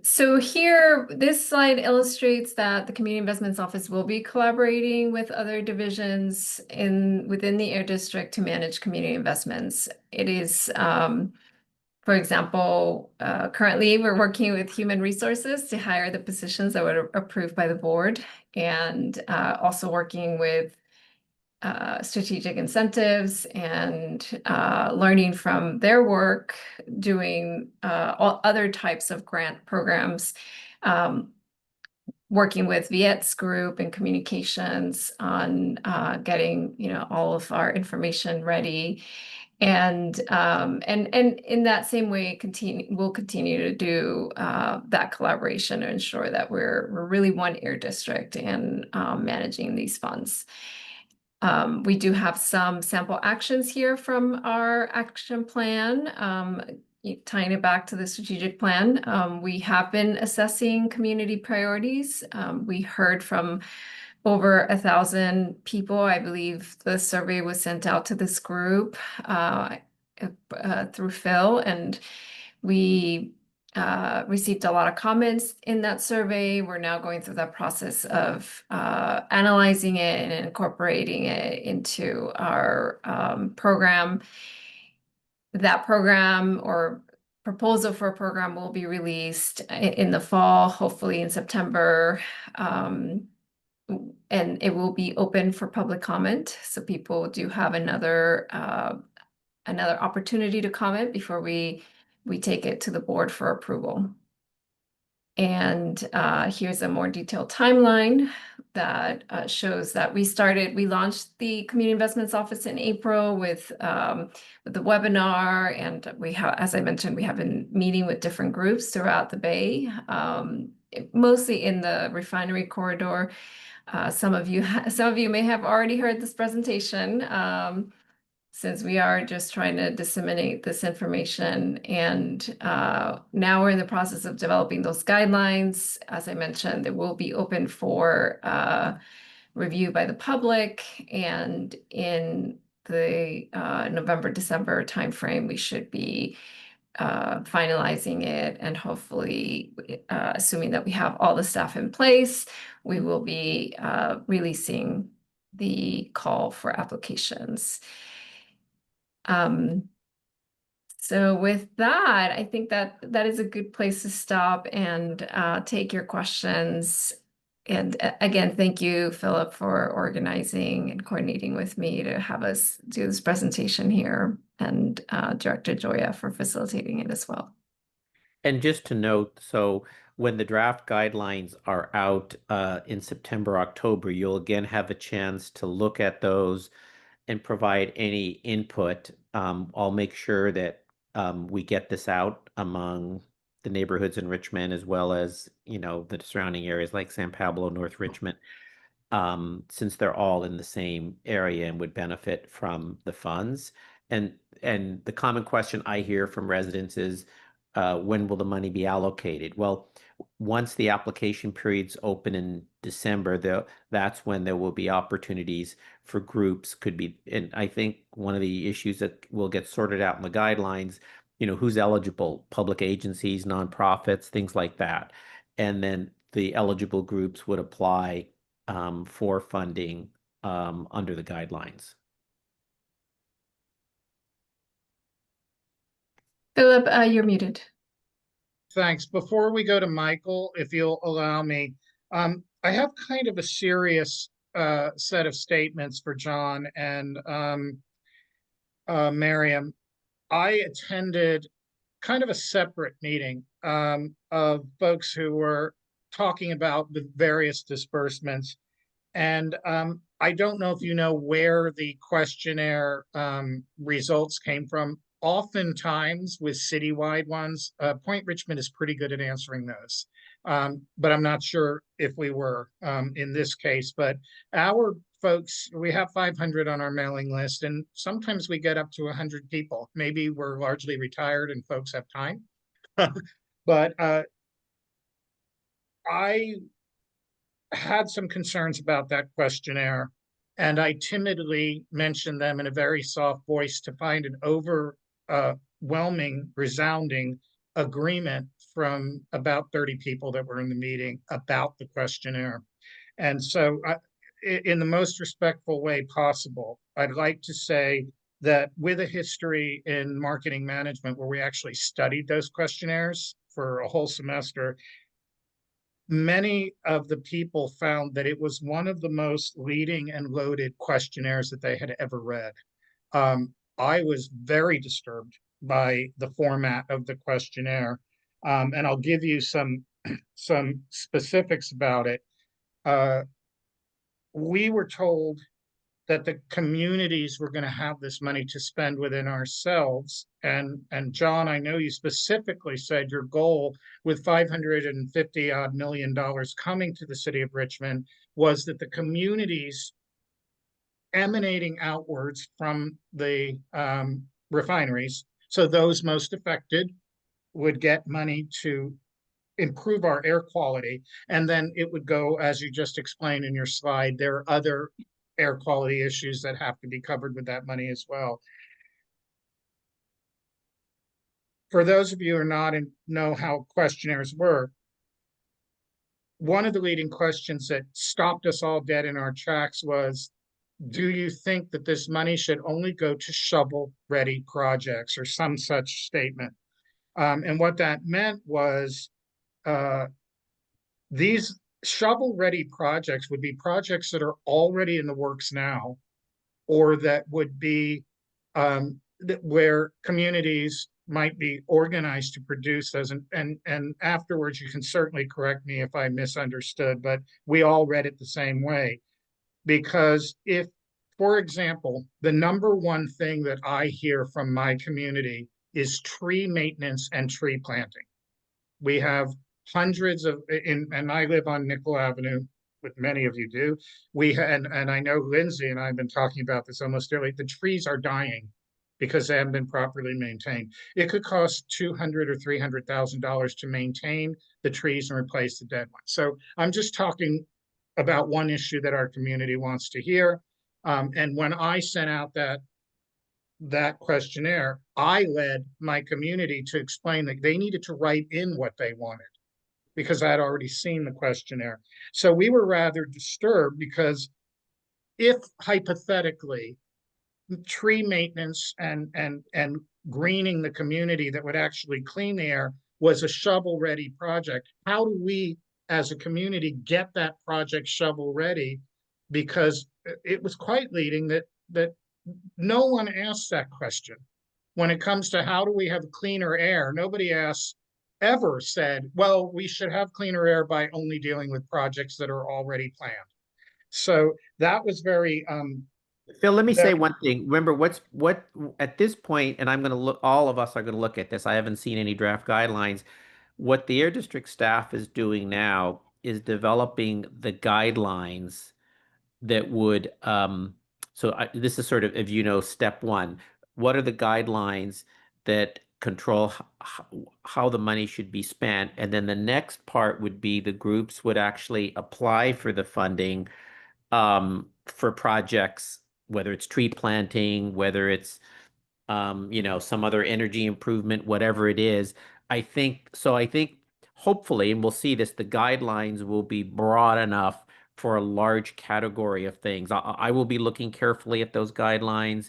So here, this slide illustrates that the Community Investments Office will be collaborating with other divisions within the Air District to manage community investments. It is, for example, currently we're working with Human Resources to hire the positions that were approved by the board, and also working with strategic incentives and learning from their work, doing all other types of grant programs, working with Viet's group and communications on getting all of our information ready. And in that same way, we'll continue to do that collaboration to ensure that we're really one air district in managing these funds. We do have some sample actions here from our action plan, tying it back to the strategic plan. We have been assessing community priorities. We heard from over 1,000 people. I believe the survey was sent out to this group through Phil, and we received a lot of comments in that survey. We're now going through that process of analyzing it and incorporating it into our program. That program or proposal for a program will be released in the fall, hopefully in September. And it will be open for public comment. So people do have another opportunity to comment before we take it to the board for approval. And here's a more detailed timeline that shows that we launched the Community Investments Office in April with the webinar, and we have, as I mentioned, we have been meeting with different groups throughout the Bay, mostly in the refinery corridor. Some of you may have already heard this presentation, since we are just trying to disseminate this information. And now we're in the process of developing those guidelines. As I mentioned, they will be open for review by the public. And in the November, December timeframe, we should be finalizing it, and hopefully, assuming that we have all the staff in place, we will be releasing the call for applications. So with that, I think that is a good place to stop and take your questions. And again, thank you, Philip, for organizing and coordinating with me to have us do this presentation here, and Director Joya for facilitating it as well. And just to note, so when the draft guidelines are out in September, October, you'll again have a chance to look at those and provide any input. I'll make sure that we get this out among the neighborhoods in Richmond, as well as, the surrounding areas like San Pablo, North Richmond, since they're all in the same area and would benefit from the funds. And the common question I hear from residents is, when will the money be allocated? Well, once the application periods open in December, that's when there will be opportunities for groups, and I think one of the issues that will get sorted out in the guidelines, who's eligible, public agencies, nonprofits, things like that. And then the eligible groups would apply for funding under the guidelines. Philip, you're muted. Thanks. Before we go to Michael, if you'll allow me, I have kind of a serious set of statements for John and Miriam. I attended kind of a separate meeting of folks who were talking about the various disbursements. And I don't know if you know where the questionnaire results came from. Oftentimes with citywide ones, Point Richmond is pretty good at answering those. But I'm not sure if we were in this case. But our folks, we have 500 on our mailing list, and sometimes we get up to 100 people. Maybe we're largely retired and folks have time. But I had some concerns about that questionnaire, and I timidly mentioned them in a very soft voice to find an overwhelming, resounding agreement from about 30 people that were in the meeting about the questionnaire. And so in the most respectful way possible, I'd like to say that with a history in marketing management where we actually studied those questionnaires for a whole semester, many of the people found that it was one of the most leading and loaded questionnaires that they had ever read. I was very disturbed by the format of the questionnaire, and I'll give you some specifics about it. We were told that the communities were going to have this money to spend within ourselves. And John, I know you specifically said your goal with $550 odd million coming to the city of Richmond was that the communities emanating outwards from the refineries, so those most affected, would get money to improve our air quality. And then it would go, as you just explained in your slide, there are other air quality issues that have to be covered with that money as well. For those of you who are not and know how questionnaires work, one of the leading questions that stopped us all dead in our tracks was, do you think that this money should only go to shovel-ready projects, or some such statement? And what that meant was these shovel-ready projects would be projects that are already in the works now, or that would be where communities might be organized to produce those, and afterwards you can certainly correct me if I misunderstood, but we all read it the same way. Because if, for example, the number one thing that I hear from my community is tree maintenance and tree planting. We have hundreds of, and I live on Nickel Avenue, with many of you do. And I know Lindsay and I have been talking about this almost daily. The trees are dying because they haven't been properly maintained. It could cost $200,000 or $300,000 to maintain the trees and replace the dead ones. So I'm just talking about one issue that our community wants to hear. And when I sent out that questionnaire, I led my community to explain that they needed to write in what they wanted because I had already seen the questionnaire. So we were rather disturbed because if hypothetically tree maintenance and greening the community that would actually clean the air was a shovel-ready project, how do we as a community get that project shovel-ready? Because it was quite leading that no one asks that question. When it comes to how do we have cleaner air, nobody ever said, well, we should have cleaner air by only dealing with projects that are already planned. So that was very Phil, let me say one thing. Remember, what at this point, and I'm going to look, all of us are going to look at this. I haven't seen any draft guidelines. What the Air District staff is doing now is developing the guidelines that would, this is sort of, if you know, step one. What are the guidelines that control how the money should be spent? And then the next part would be the groups would actually apply for the funding for projects, whether it's tree planting, whether it's some other energy improvement, whatever it is. I think hopefully, and we'll see this, the guidelines will be broad enough for a large category of things. I will be looking carefully at those guidelines.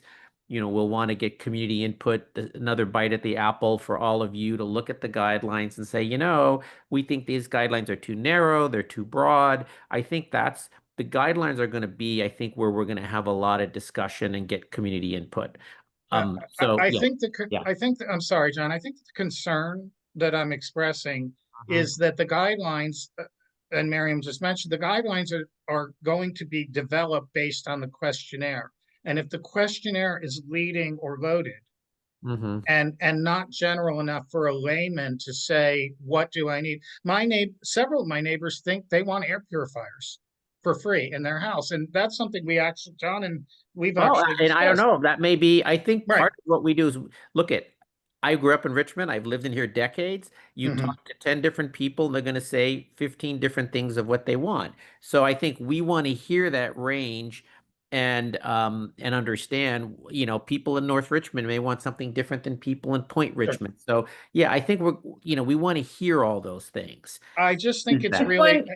We'll want to get community input, another bite at the apple for all of you to look at the guidelines and say, we think these guidelines are too narrow, they're too broad. I think the guidelines are going to be, I think, where we're going to have a lot of discussion and get community input. I'm sorry, John. I think the concern that I'm expressing is that the guidelines, and Miriam just mentioned, the guidelines are going to be developed based on the questionnaire. And if the questionnaire is leading or loaded and not general enough for a layman to say, what do I need? Several of my neighbors think they want air purifiers for free in their house. And that's something we actually, John, and we've actually discussed. And I don't know, that may be, I think Right. part of what we do is look at, I grew up in Richmond. I've lived in here decades. You talk to 10 different people, and they're going to say 15 different things of what they want. So I think we want to hear that range and understand, people in North Richmond may want something different than people in Point Richmond. So yeah, I think we want to hear all those things. I just think it's one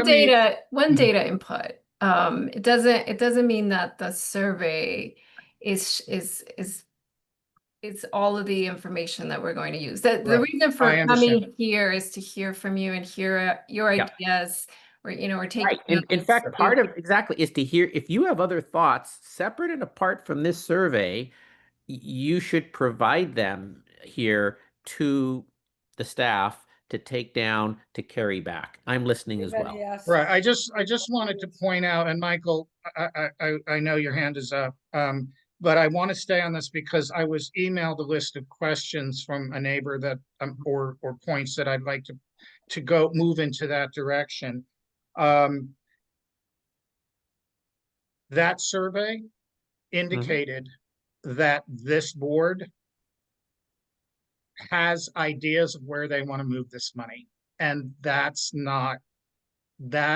data input. It doesn't mean that the survey is it's all of the information that we're going to use. The reason for coming here is to hear from you and hear your ideas. We're taking in fact, part of exactly is to hear if you have other thoughts separate and apart from this survey, you should provide them here to the staff to take down, to carry back. I'm listening as well. Right. I just wanted to point out, and Michael, I know your hand is up, but I want to stay on this because I was emailed a list of questions from a neighbor that or points that I'd like to go move into that direction. That survey indicated that this board has ideas of where they want to move this money. And that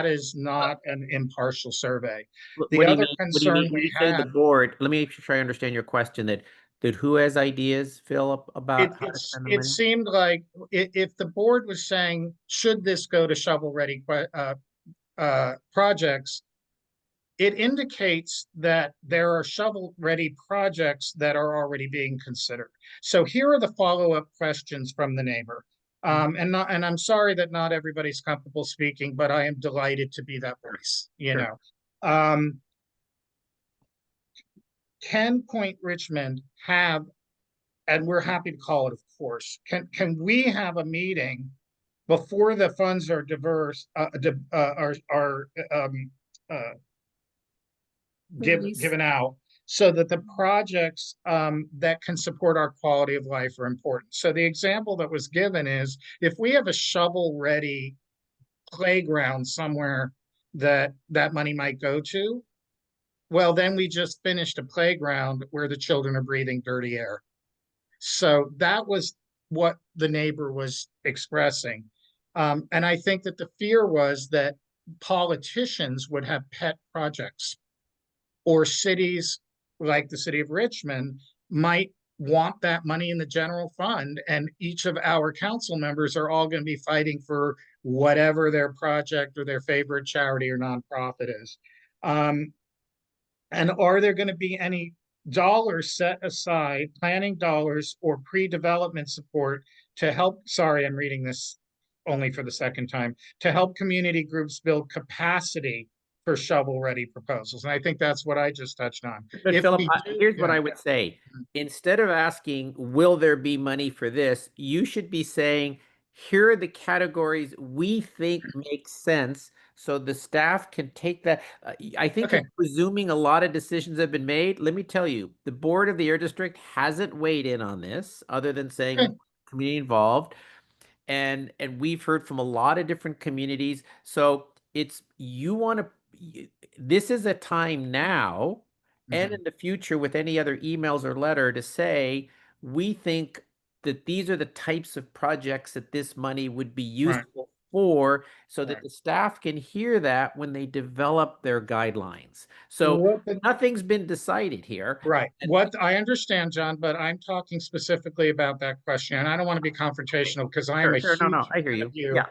is not an impartial survey. The other concern we have, the board, let me make sure I understand your question, that who has ideas, Phil, about how to spend the money? It seemed like if the board was saying, should this go to shovel-ready projects, it indicates that there are shovel-ready projects that are already being considered. So here are the follow-up questions from the neighbor. And I'm sorry that not everybody's comfortable speaking, but I am delighted to be that voice, Can Point Richmond have and we're happy to call it, of course. Can we have a meeting before the funds are uh, Release. given out, so that the projects that can support our quality of life are important? So the example that was given is, if we have a shovel-ready playground somewhere that money might go to, well, then we just finished a playground where the children are breathing dirty air. So that was what the neighbor was expressing. And I think that the fear was that politicians would have pet projects, or cities like the city of Richmond might want that money in the general fund, and each of our council members are all going to be fighting for whatever their project or their favorite charity or nonprofit is. And are there going to be any dollars set aside, planning dollars or pre-development support to help, sorry, I'm reading this only for the second time, to help community groups build capacity for shovel-ready proposals? And I think that's what I just touched on. But If Philip, we do, here's what yeah, I would say. Instead of asking, will there be money for this? You should be saying, here are the categories we think make sense, so the staff can take that. I think okay, you're presuming a lot of decisions have been made. Let me tell you, the board of the Air District hasn't weighed in on this, other than saying okay, community involved. And we've heard from a lot of different communities. So it's, you want to, this is a time now and mhm, in the future with any other emails or letter to say, we think that these are the types of projects that this money would be right, useful for, so that right. the staff can hear that when they develop their guidelines. So What the nothing's been decided here. Right. And What I understand, John, but I'm talking specifically about that question. And I don't want to be confrontational, because I am sure, a sure, no, huge no, I hear fan of you. you. Yeah.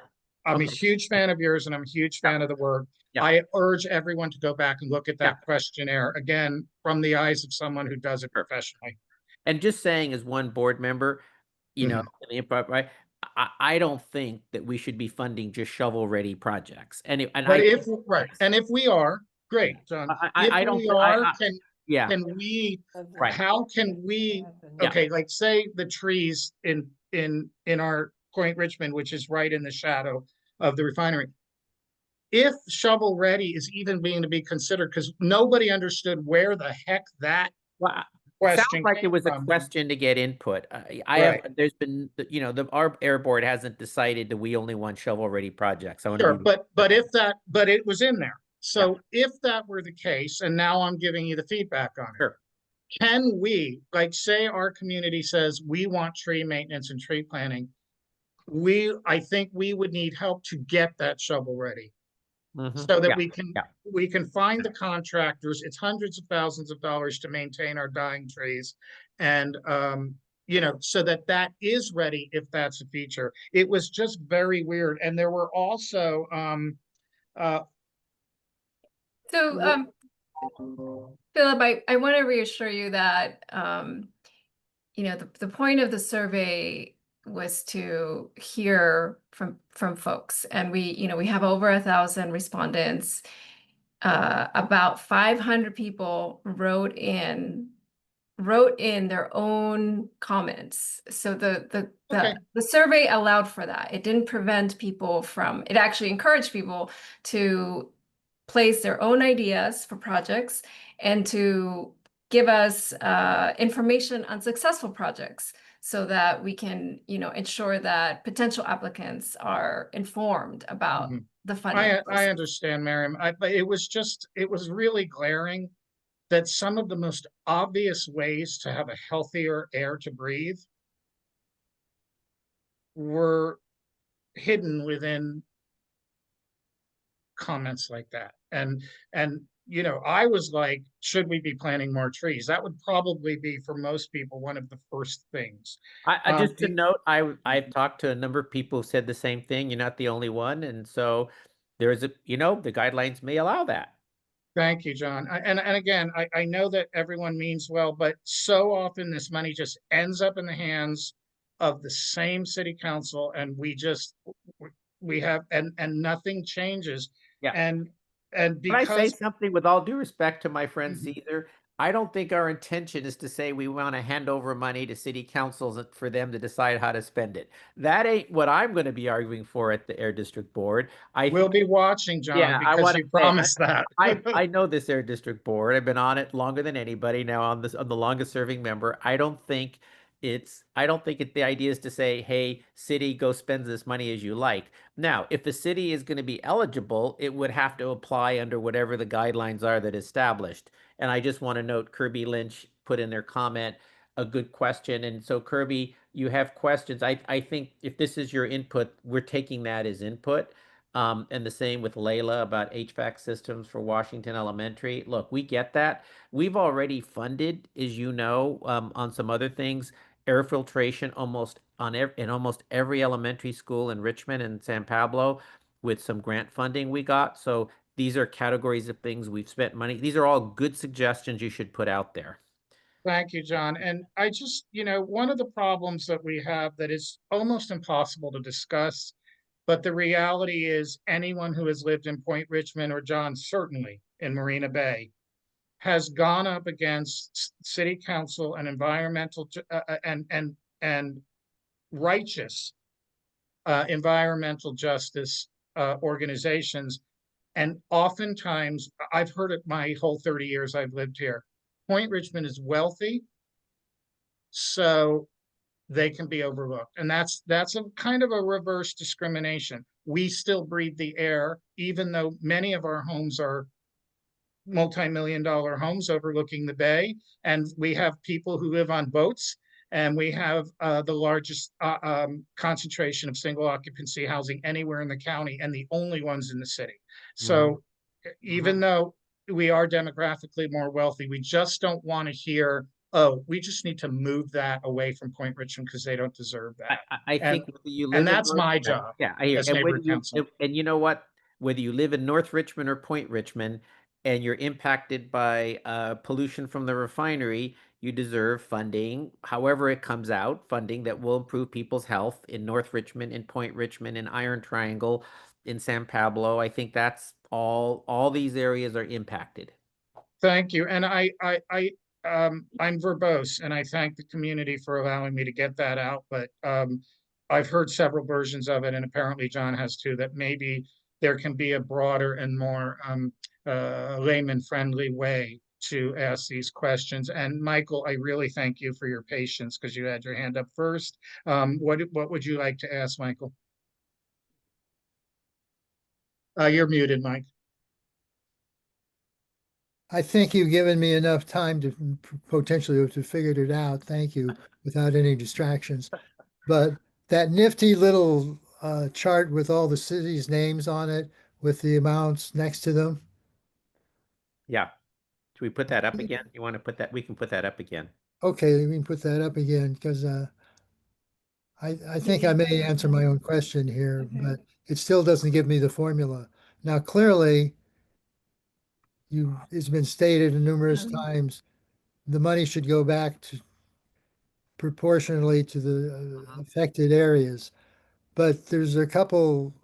I'm a Okay. huge fan of yours, and I'm a huge Yeah. fan of the work. Yeah. I urge everyone to go back and look at Yeah. that questionnaire again from the eyes of someone who does it Sure. professionally. And just saying, as one board member, you know, Mhm. in the improv, right? I don't think that we should be funding just shovel-ready projects. And But I if, think, right, yes, and if we are, yeah. great, John. I, If I don't, we are, yeah, can we, right, how can we, yeah. okay, like say the trees in our Point Richmond, which is right in the shadow of the refinery. If shovel ready is even being to be considered, because nobody understood where the heck that Well, it sounds question like it came was a from. question to get input. I have, Right, there's been, you know, our air board hasn't decided that we only want shovel-ready projects. I want to sure, be, but it was in there. yeah, So if that were the case, and now I'm giving you the feedback on it, sure. can we, like, say our community says we want tree maintenance and tree planting, I think we would need help to get that shovel ready, so that Yeah, yeah. we can find the contractors. It's hundreds of thousands of dollars to maintain our dying trees, and so that that is ready if that's a feature. It was just very weird, and there were also uh So, Philip, I want to reassure you that, the point of the survey was to hear from folks, and we have over 1,000 respondents. About 500 people wrote in their own comments. So okay, the survey allowed for that. It didn't prevent people from, it actually encouraged people to place their own ideas for projects and to give us information on successful projects, so that we can, ensure that potential applicants are informed about mhm. the funding I process. understand, Miriam. But it was really glaring that some of the most obvious ways to have a healthier air to breathe were hidden within comments like that. And I was like, should we be planting more trees? That would probably be, for most people, one of the first things. I just to The- note, I've talked to a number of people who said the same thing. You're not the only one, and so there is the guidelines may allow that. Thank you, John. And again, I know that everyone means well, but so often this money just ends up in the hands of the same city council, and we have, and nothing changes. Yeah. And Can I say because something with all due respect to my friend Mhm. Caesar? I don't think our intention is to say we want to hand over money to city councils for them to decide how to spend it. That ain't what I'm going to be arguing for at the Air District Board. We'll be watching, John, Yeah, I because want to you say promised that. I know this Air District Board. I've been on it longer than anybody now. I'm the longest serving member. I don't think the idea is to say, hey, city, go spend this money as you like. Now, if the city is going to be eligible, it would have to apply under whatever the guidelines are that established. And I just want to note Kirby Lynch put in their comment a good question. And so Kirby, you have questions. I think if this is your input, we're taking that as input. And the same with Layla about HVAC systems for Washington Elementary. Look, we get that. We've already funded, as you know, on some other things, air filtration in almost every elementary school in Richmond and San Pablo with some grant funding we got. So these are categories of things we've spent money. These are all good suggestions you should put out there. Thank you, John. And I just, one of the problems that we have that is almost impossible to discuss, but the reality is anyone who has lived in Point Richmond, or John certainly in Marina Bay, has gone up against city council and environmental and righteous environmental justice organizations. And oftentimes, I've heard it my whole 30 years I've lived here. Point Richmond is wealthy, so they can be overlooked. And that's a kind of a reverse discrimination. We still breathe the air, even though many of our homes are multi-million-dollar homes overlooking the bay. And we have people who live on boats, and we have the largest concentration of single occupancy housing anywhere in the county, and the only ones in the city. So even though we are demographically more wealthy, we just don't want to hear, oh, we just need to move that away from Point Richmond because they don't deserve that. I think whether you live And in that's my job yeah, I hear. as And whether neighborhood council. and you know what, whether you live in North Richmond or Point Richmond, and you're impacted by pollution from the refinery, you deserve funding, however it comes out, funding that will improve people's health in North Richmond, in Point Richmond, in Iron Triangle, in San Pablo. I think that's all these areas are impacted. Thank you. And I'm verbose, and I thank the community for allowing me to get that out. But I've heard several versions of it, and apparently John has too, that maybe there can be a broader and more layman-friendly way to ask these questions. And Michael, I really thank you for your patience because you had your hand up first. What would you like to ask, Michael? You're muted, Mike. I think you've given me enough time to potentially to figure it out. Thank you, without any distractions. But that nifty little chart with all the cities' names on it, with the amounts next to them. Yeah. Should we put that up again? You want to put that? We can put that up again. Okay, we can put that up again because I think I may answer my own question here, but it still doesn't give me the formula. Now, clearly, it's been stated numerous times, the money should go back to proportionally to the affected areas. But there's a couple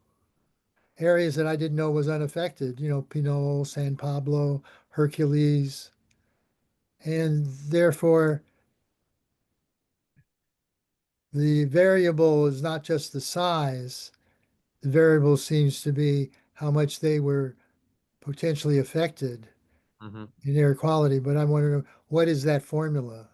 areas that I didn't know was unaffected, Pinole, San Pablo, Hercules. And therefore, the variable is not just the size. The variable seems to be how much they were potentially affected in air quality. But I'm wondering, what is that formula?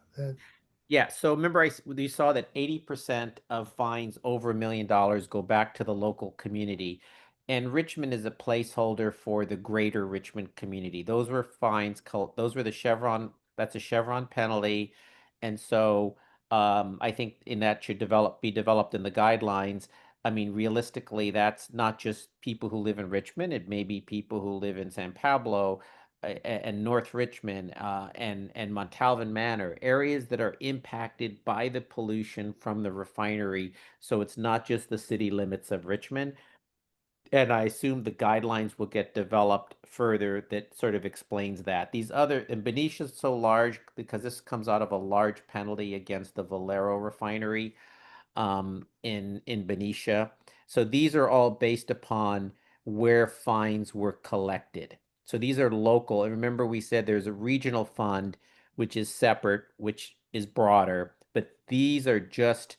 Yeah, so remember you saw that 80% of fines over $1 million go back to the local community. And Richmond is a placeholder for the greater Richmond community. Those were fines, those were the Chevron, that's a Chevron penalty. And so I think in that should be developed in the guidelines. I mean, realistically, that's not just people who live in Richmond. It may be people who live in San Pablo, and North Richmond and Montalvan Manor, areas that are impacted by the pollution from the refinery. So it's not just the city limits of Richmond. And I assume the guidelines will get developed further that sort of explains that. And Benicia is so large because this comes out of a large penalty against the Valero refinery in Benicia. So these are all based upon where fines were collected. So these are local. And remember, we said there's a regional fund which is separate, which is broader, but these are just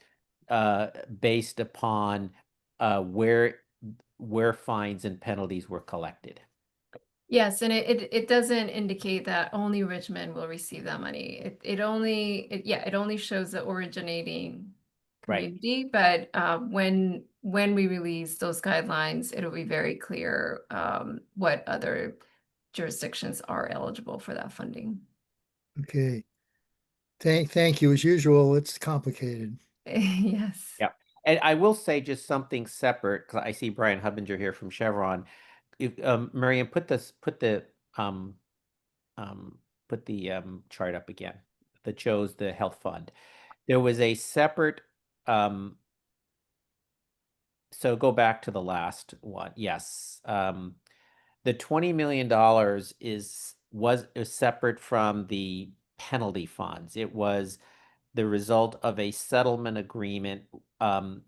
based upon where fines and penalties were collected. Yes, and it doesn't indicate that only Richmond will receive that money. It only shows the originating Right. community, but when we release those guidelines, it'll be very clear what other jurisdictions are eligible for that funding. Okay. Thank you. As usual, it's complicated. Yes. Yeah. And I will say just something separate, because I see Brian Hubbinger here from Chevron. If Miriam, put the chart up again that shows the health fund. There was a separate so go back to the last one. Yes. The $20 million was separate from the penalty funds. It was the result of a settlement agreement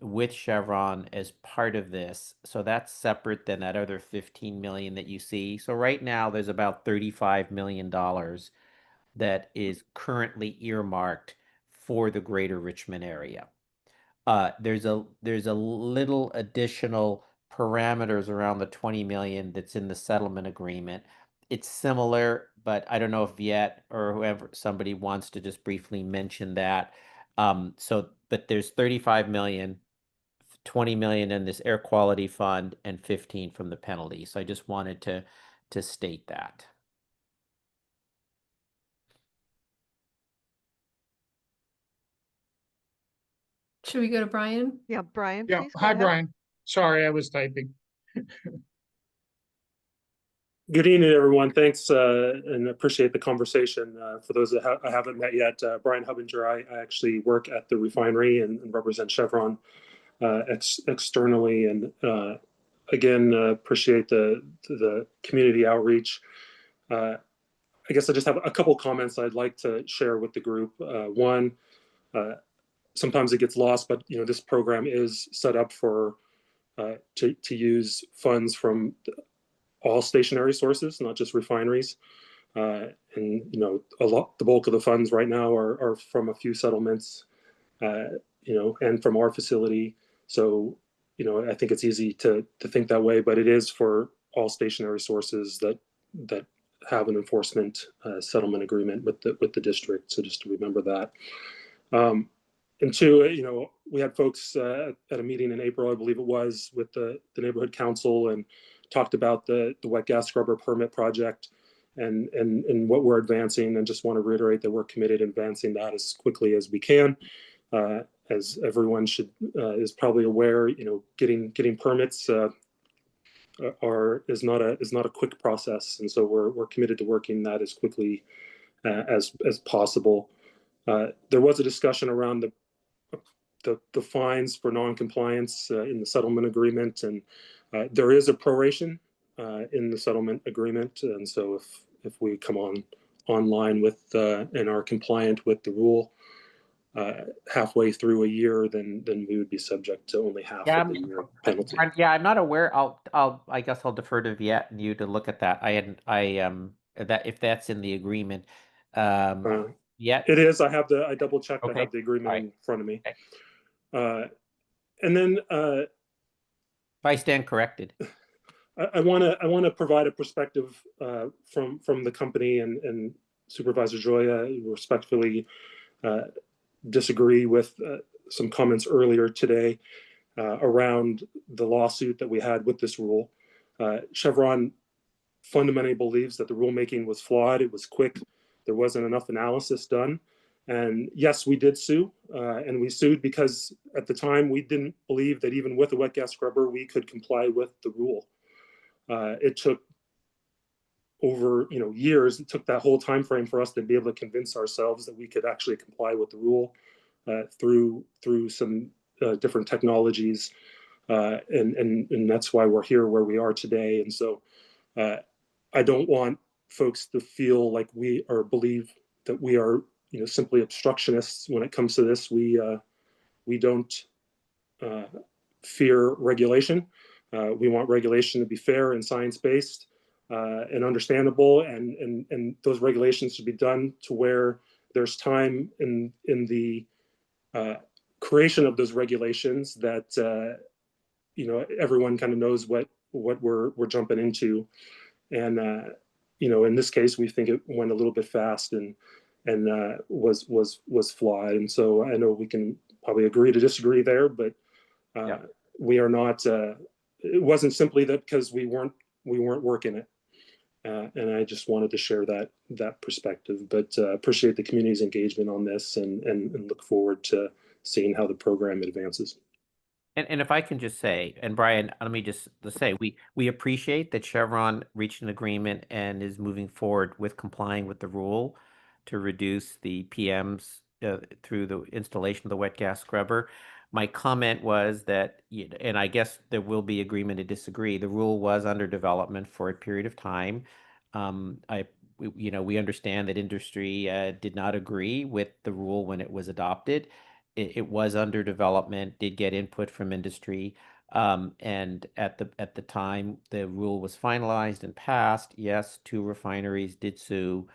with Chevron as part of this. So that's separate than that other 15 million that you see. So right now there's about $35 million that is currently earmarked for the greater Richmond area. There's a little additional parameters around the 20 million that's in the settlement agreement. It's similar, but I don't know if Viet or whoever, somebody wants to just briefly mention that. But there's 35 million, 20 million in this air quality fund, and 15 from the penalty. So I just wanted to state that. Should we go to Brian? Yeah, Brian, Yeah, please go hi, ahead. Brian. Sorry, I was typing. Good evening, everyone. Thanks and appreciate the conversation. For those that I haven't met yet, Brian Hubbinger, I actually work at the refinery and represent Chevron externally. And again, appreciate the community outreach. I guess I just have a couple comments I'd like to share with the group. One, sometimes it gets lost, but this program is set up for to use funds from all stationary sources, not just refineries. And the bulk of the funds right now are from a few settlements, and from our facility. So, I think it's easy to think that way, but it is for all stationary sources that have an enforcement settlement agreement with the district. So just to remember that. And two, we had folks at a meeting in April, I believe it was, with the neighborhood council, and talked about the wet gas scrubber permit project and what we're advancing, and just want to reiterate that we're committed to advancing that as quickly as we can. As everyone is probably aware, getting permits is not a quick process, and so we're committed to working that as quickly as possible. There was a discussion around the fines for non-compliance in the settlement agreement, and there is a proration in the settlement agreement, and so if we come online with and are compliant with the rule halfway through a year, then we would be subject to only half of the year penalty. Yeah, I'm not aware. I guess I'll defer to Viet and you to look at that. That if that's in the agreement. Yeah, it is. I double checked. Okay. I have the agreement in front of me. Okay. And then if I stand corrected. I want to provide a perspective from the company, and Supervisor Joya respectfully disagree with some comments earlier today around the lawsuit that we had with this rule. Chevron fundamentally believes that the rulemaking was flawed. It was quick. There wasn't enough analysis done. And yes, we did sue, and we sued because at the time we didn't believe that even with a wet gas scrubber, we could comply with the rule. It took over years. It took that whole time frame for us to be able to convince ourselves that we could actually comply with the rule through some different technologies, and that's why we're here where we are today. And so I don't want folks to feel like believe that we are simply obstructionists when it comes to this. We don't fear regulation. We want regulation to be fair and science-based and understandable, and those regulations should be done to where there's time in the creation of those regulations that everyone kind of knows what we're jumping into, and in this case we think it went a little bit fast and was flawed. And so I know we can probably agree to disagree there, but we are not. It wasn't simply that because we weren't working it. And I just wanted to share that perspective, but appreciate the community's engagement on this and look forward to seeing how the program advances. And if I can just say, and Brian, let me just say, we appreciate that Chevron reached an agreement and is moving forward with complying with the rule to reduce the PMs through the installation of the wet gas scrubber. My comment was that, and I guess there will be agreement to disagree, the rule was under development for a period of time. We understand that industry did not agree with the rule when it was adopted. It was under development, did get input from industry. And at the time the rule was finalized and passed, yes, 2 refineries did sue.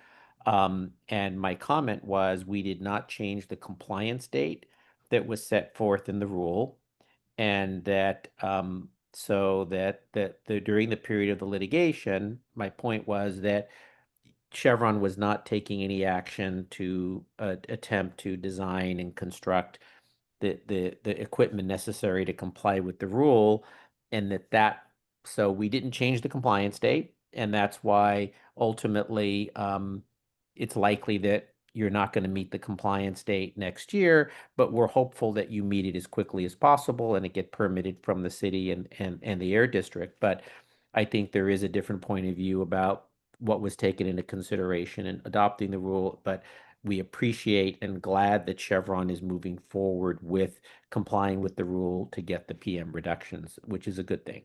And my comment was we did not change the compliance date that was set forth in the rule, and that so that during the period of the litigation, my point was that Chevron was not taking any action to attempt to design and construct the equipment necessary to comply with the rule, and so we didn't change the compliance date, and that's why ultimately it's likely that you're not going to meet the compliance date next year, but we're hopeful that you meet it as quickly as possible and it get permitted from the city and the air district. But I think there is a different point of view about what was taken into consideration in adopting the rule, but we appreciate and glad that Chevron is moving forward with complying with the rule to get the PM reductions, which is a good thing.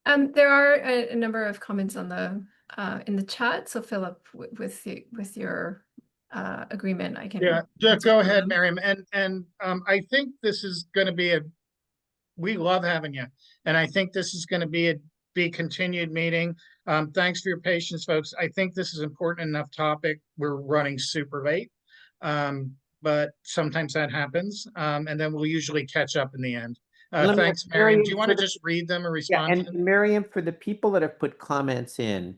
There are a number of comments on the in the chat. So Philip, with your agreement, I can. Yeah, answer go some of ahead, them. Miriam. And I think this is going to be we love having you, and I think this is going to be continued meeting. Thanks for your patience, folks. I think this is important enough topic. We're running super late, but sometimes that happens, and then we'll usually catch up in the end. Thanks, Miriam. Do you want to just read them or respond to and them? Miriam, for the people that have put comments in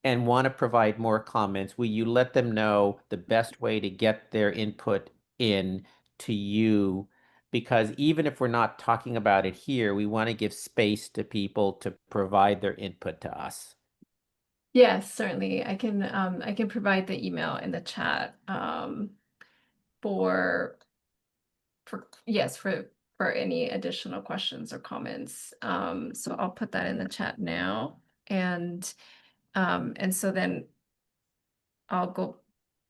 and want to provide more comments, will you let them know the best way to get their input in to you? Because even if we're not talking about it here, we want to give space to people to provide their input to us. Yes, certainly. I can provide the email in the chat for any additional questions or comments. So I'll put that in the chat now, and so then I'll go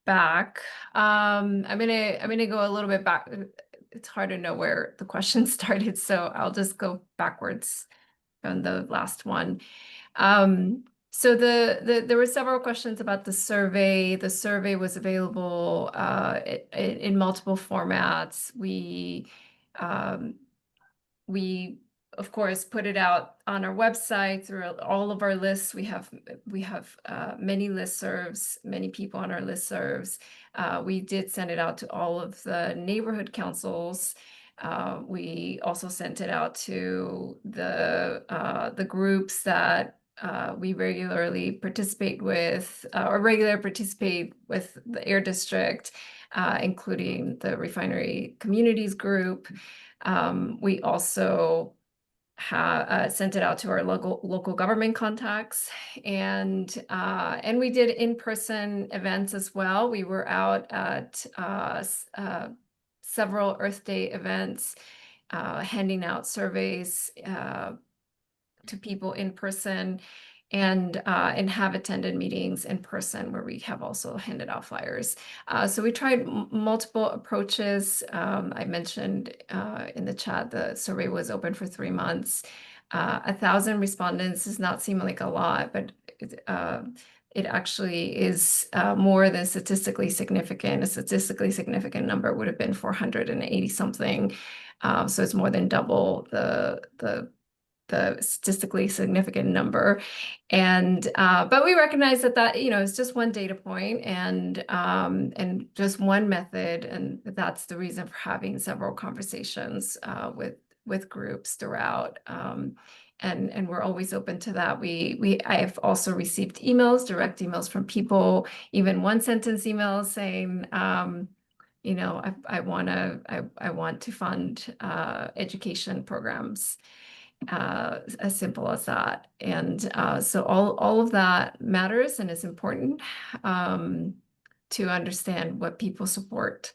back. I'm gonna go a little bit back. It's hard to know where the question started, so I'll just go backwards from the last one. So there were several questions about the survey. The survey was available in multiple formats. We of course put it out on our website through all of our lists. We have many listservs, many people on our listservs. We did send it out to all of the neighborhood councils. We also sent it out to the groups that we regularly participate with, participate with the Air District, including the Refinery Communities Group. We also sent it out to our local government contacts, and we did in-person events as well. We were out at several Earth Day events, handing out surveys to people in person, and have attended meetings in person where we have also handed out flyers. So we tried multiple approaches. I mentioned in the chat the survey was open for 3 months. 1,000 respondents does not seem like a lot, but it actually is more than statistically significant. A statistically significant number would have been 480 something. So it's more than double the the statistically significant number. And but we recognize that it's just one data point and just one method, and that's the reason for having several conversations with groups throughout. And we're always open to that. I've also received emails, direct emails from people, even one sentence emails saying, I want to fund education programs, as simple as that. And so all of that matters and is important to understand what people support.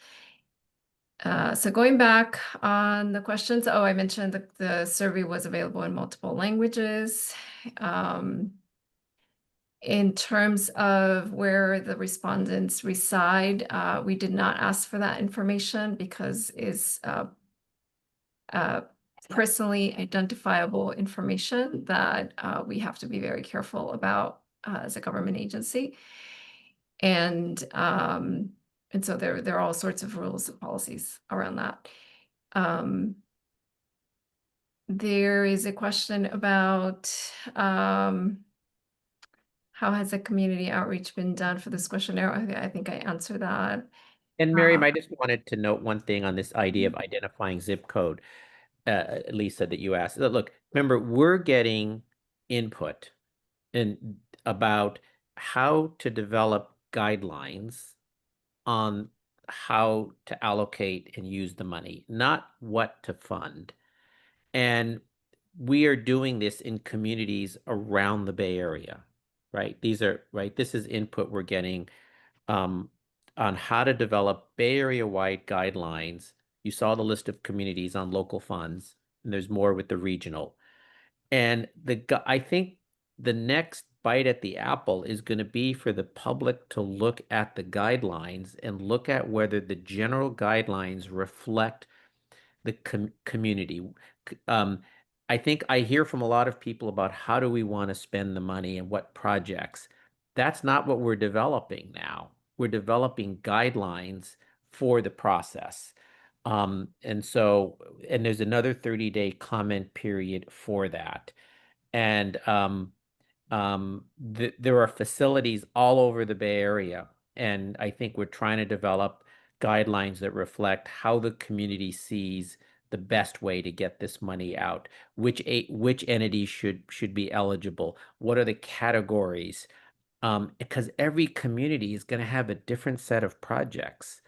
So going back on the questions, I mentioned the survey was available in multiple languages. In terms of where the respondents reside, we did not ask for that information because it's personally identifiable information that we have to be very careful about as a government agency. And so there are all sorts of rules and policies around that. There is a question about how has the community outreach been done for this questionnaire? I think I answered that. And Miriam, I just wanted to note one thing on this idea of identifying zip code, Lisa, that you asked. Look, remember, we're getting input about how to develop guidelines on how to allocate and use the money, not what to fund. And we are doing this in communities around the Bay Area, right? This is input we're getting on how to develop Bay Area-wide guidelines. You saw the list of communities on local funds, and there's more with the regional. And I think the next bite at the apple is going to be for the public to look at the guidelines and look at whether the general guidelines reflect the community. I think I hear from a lot of people about how do we want to spend the money and what projects. That's not what we're developing now. We're developing guidelines for the process. And there's another 30-day comment period for that. And there are facilities all over the Bay Area. And I think we're trying to develop guidelines that reflect how the community sees the best way to get this money out, which entities should be eligible, what are the categories, because every community is going to have a different set of projects.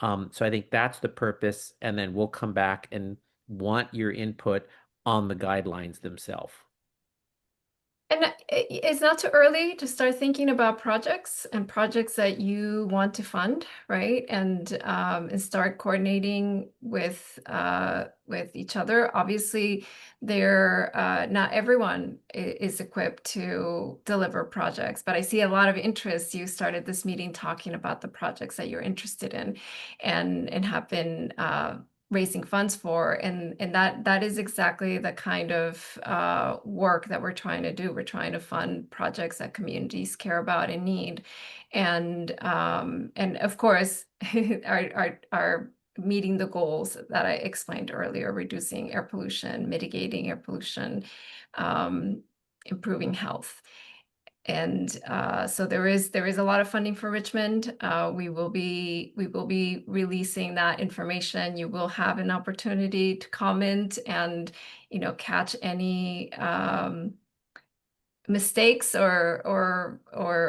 So I think that's the purpose, and then we'll come back and want your input on the guidelines themselves. And it's not too early to start thinking about projects that you want to fund, right? And start coordinating with each other. Obviously, not everyone is equipped to deliver projects, but I see a lot of interest. You started this meeting talking about the projects that you're interested in, and have been raising funds for, and that is exactly the kind of work that we're trying to do. We're trying to fund projects that communities care about and need, and of course are meeting the goals that I explained earlier: reducing air pollution, mitigating air pollution, improving health. And so there is a lot of funding for Richmond. We will be releasing that information. You will have an opportunity to comment and catch any mistakes or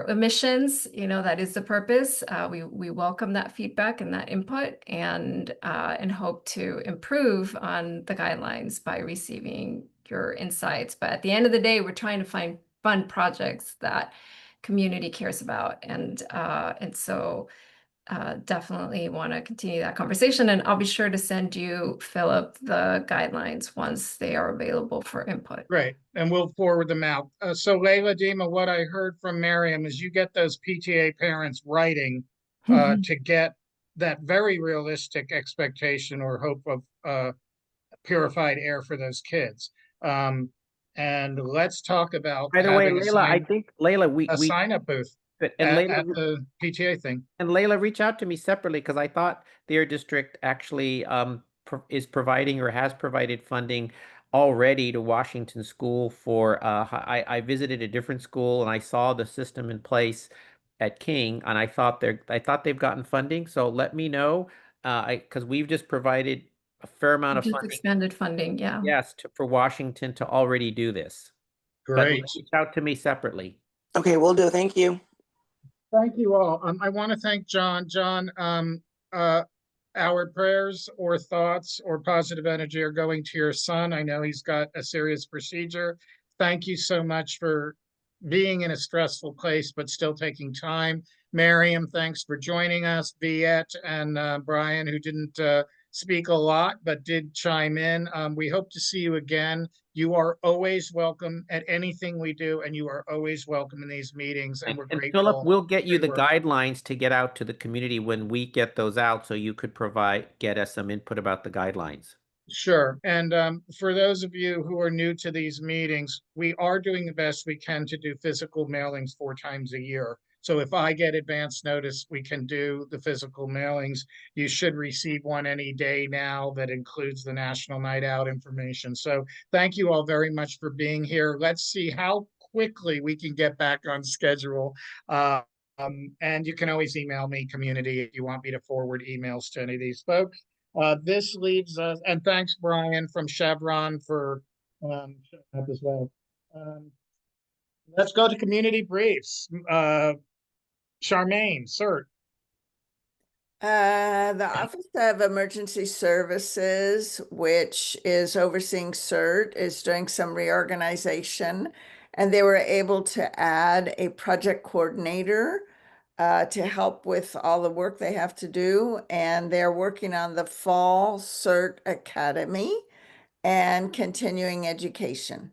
omissions. That is the purpose. We welcome that feedback and that input, and hope to improve on the guidelines by receiving your insights. But at the end of the day, we're trying to fund projects that community cares about, and so definitely want to continue that conversation. And I'll be sure to send you, Philip, the guidelines once they are available for input. Great, and we'll forward them out. So Layla, Dima, what I heard from Miriam is you get those PTA parents writing to get that very realistic expectation or hope of purified air for those kids. And let's talk about By the way, having Layla, I think Layla, a sign-up booth and at Layla, the PTA thing. And Layla, reach out to me separately, because I thought their district actually is providing or has provided funding already to Washington School for, I visited a different school and I saw the system in place at King, and I thought they've gotten funding. So let me know, because we've just provided a fair amount of Just funding, expanded funding, yeah. yes, for Washington to already do this. But Great. reach out to me separately. Okay, will do. Thank you. Thank you all. I want to thank John. John, our prayers or thoughts or positive energy are going to your son. I know he's got a serious procedure. Thank you so much for being in a stressful place, but still taking time. Miriam, thanks for joining us. Viet and Brian, who didn't speak a lot, but did chime in. We hope to see you again. You are always welcome at anything we do, and you are always welcome in these meetings, and we're And grateful. Philip, we'll get you for the your work. guidelines to get out to the community when we get those out, so you could get us some input about the guidelines. Sure. And for those of you who are new to these meetings, we are doing the best we can to do physical mailings 4 times a year. So if I get advance notice, we can do the physical mailings. You should receive one any day now that includes the National Night Out information. So thank you all very much for being here. Let's see how quickly we can get back on schedule. And you can always email me, community, if you want me to forward emails to any of these folks. This leaves us, and thanks, Brian from Chevron for showing up as well. Let's go to community briefs. Charmaine, sir. The Office of Emergency Services, which is overseeing CERT, is doing some reorganization, and they were able to add a project coordinator to help with all the work they have to do. And they're working on the Fall CERT Academy and continuing education.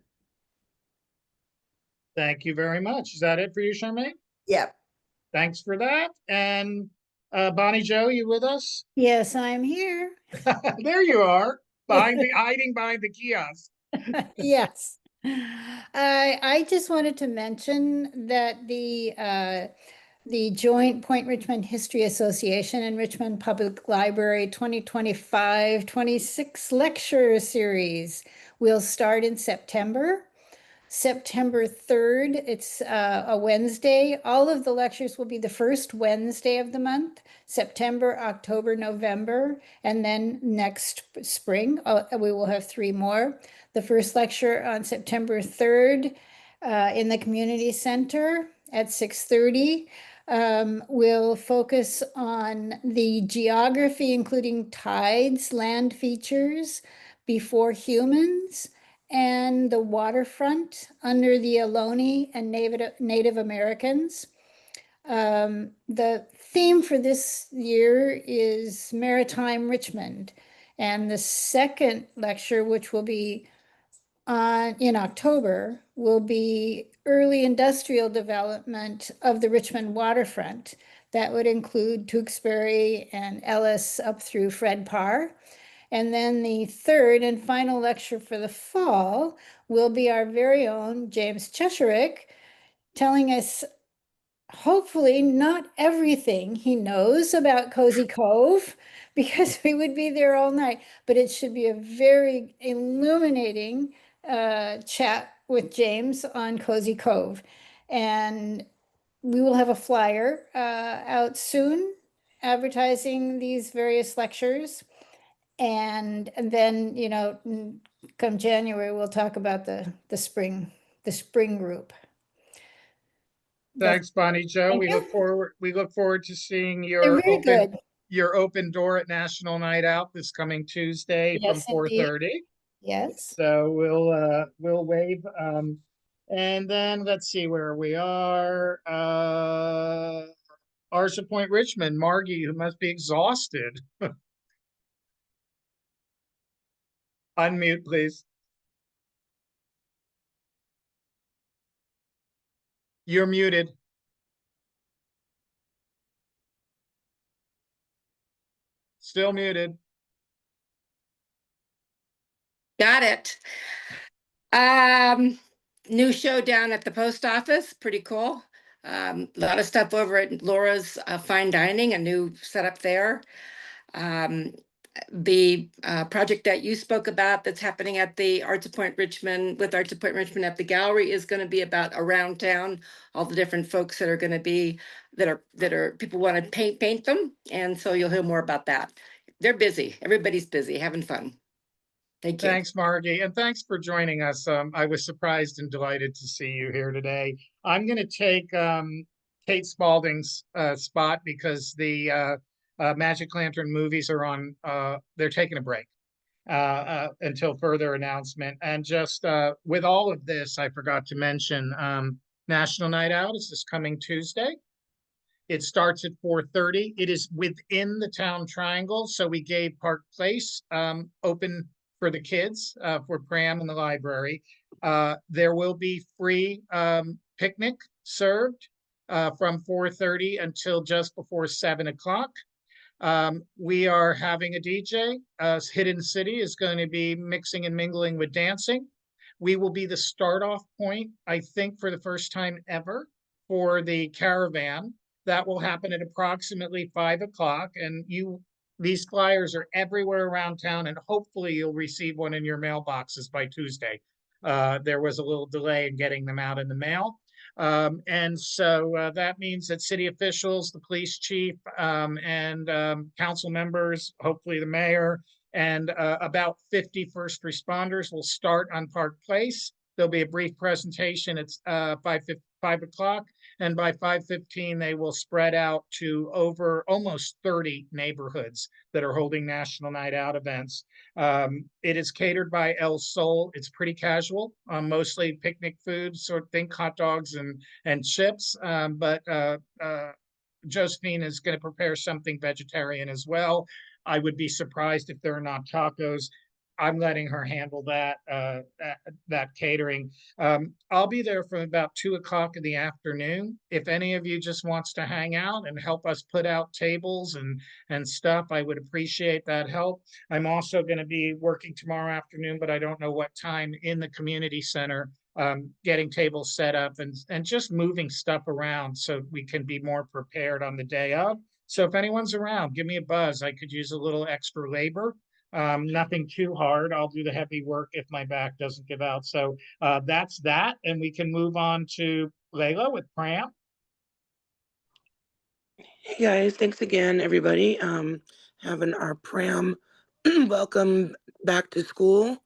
Thank you very much. Is that it for you, Charmaine? Yep. Thanks for that. And Bonnie Jo, you with us? Yes, I'm here. There you are, hiding behind the kiosk. Yes. I just wanted to mention that the Joint Point Richmond History Association and Richmond Public Library 2025-26 lecture series will start in September 3rd. It's a Wednesday. All of the lectures will be the first Wednesday of the month, September, October, November, and then next spring, we will have 3 more. The first lecture on September 3rd in the community center at 6:30 will focus on the geography, including tides, land features before humans, and the waterfront under the Ohlone and Native Americans. The theme for this year is Maritime Richmond. And the second lecture, which will be in October, will be early industrial development of the Richmond waterfront. That would include Tewksbury and Ellis up through Fred Parr. And then the third and final lecture for the fall will be our very own James Chesherick telling us, hopefully, not everything he knows about Cozy Cove, because we would be there all night, but it should be a very illuminating chat with James on Cozy Cove. And we will have a flyer out soon advertising these various lectures. And then, come January, we'll talk about the spring group. Thanks, Bonnie Jo. Thank We you. look forward to seeing They're very good. your open door at National Night Out this coming Tuesday from Yes, indeed. 4:30. Yes. So we'll wave. And then let's see where we are. Arsa Point Richmond, Margie, who must be exhausted. Unmute, please. You're muted. Still muted. Got it. New show down at the post office, pretty cool. A lot of stuff over at Laura's Fine Dining, a new setup there. the project that you spoke about that's happening at the Arts of Point Richmond, with Arts of Point Richmond at the gallery, is going to be about around town, all the different folks that are going to be, that are people want to paint them. And so you'll hear more about that. They're busy. Everybody's busy, having fun. Thank you. Thanks, Margie, and thanks for joining us. I was surprised and delighted to see you here today. I'm going to take Kate Spalding's spot because the Magic Lantern movies are on. They're taking a break until further announcement. And just with all of this, I forgot to mention National Night Out is this coming Tuesday. It starts at 4:30. It is within the town triangle, so we gave Park Place open for the kids, for Pram in the library. There will be free picnic served from 4:30 until just before 7 o'clock. We are having a DJ. Hidden City is going to be mixing and mingling with dancing. We will be the start off point, I think, for the first time ever for the caravan. That will happen at approximately 5 o'clock. And these flyers are everywhere around town, and hopefully you'll receive one in your mailboxes by Tuesday. There was a little delay in getting them out in the mail. And so that means that city officials, the police chief, and council members, hopefully the mayor, and about 50 first responders will start on Park Place. There'll be a brief presentation at 5 o'clock, and by 5:15 they will spread out to over almost 30 neighborhoods that are holding National Night Out events. It is catered by El Sol. It's pretty casual, mostly picnic food, sort of think hot dogs and chips, but Josephine is going to prepare something vegetarian as well. I would be surprised if there are not tacos. I'm letting her handle that catering. I'll be there from about 2 o'clock in the afternoon. If any of you just wants to hang out and help us put out tables and stuff, I would appreciate that help. I'm also going to be working tomorrow afternoon, but I don't know what time, in the community center, getting tables set up and just moving stuff around so we can be more prepared on the day of. So if anyone's around, give me a buzz. I could use a little extra labor. Nothing too hard. I'll do the heavy work if my back doesn't give out. So that's that. And we can move on to Layla with Pram. Hey guys, thanks again, everybody. Having our Pram welcome back to school.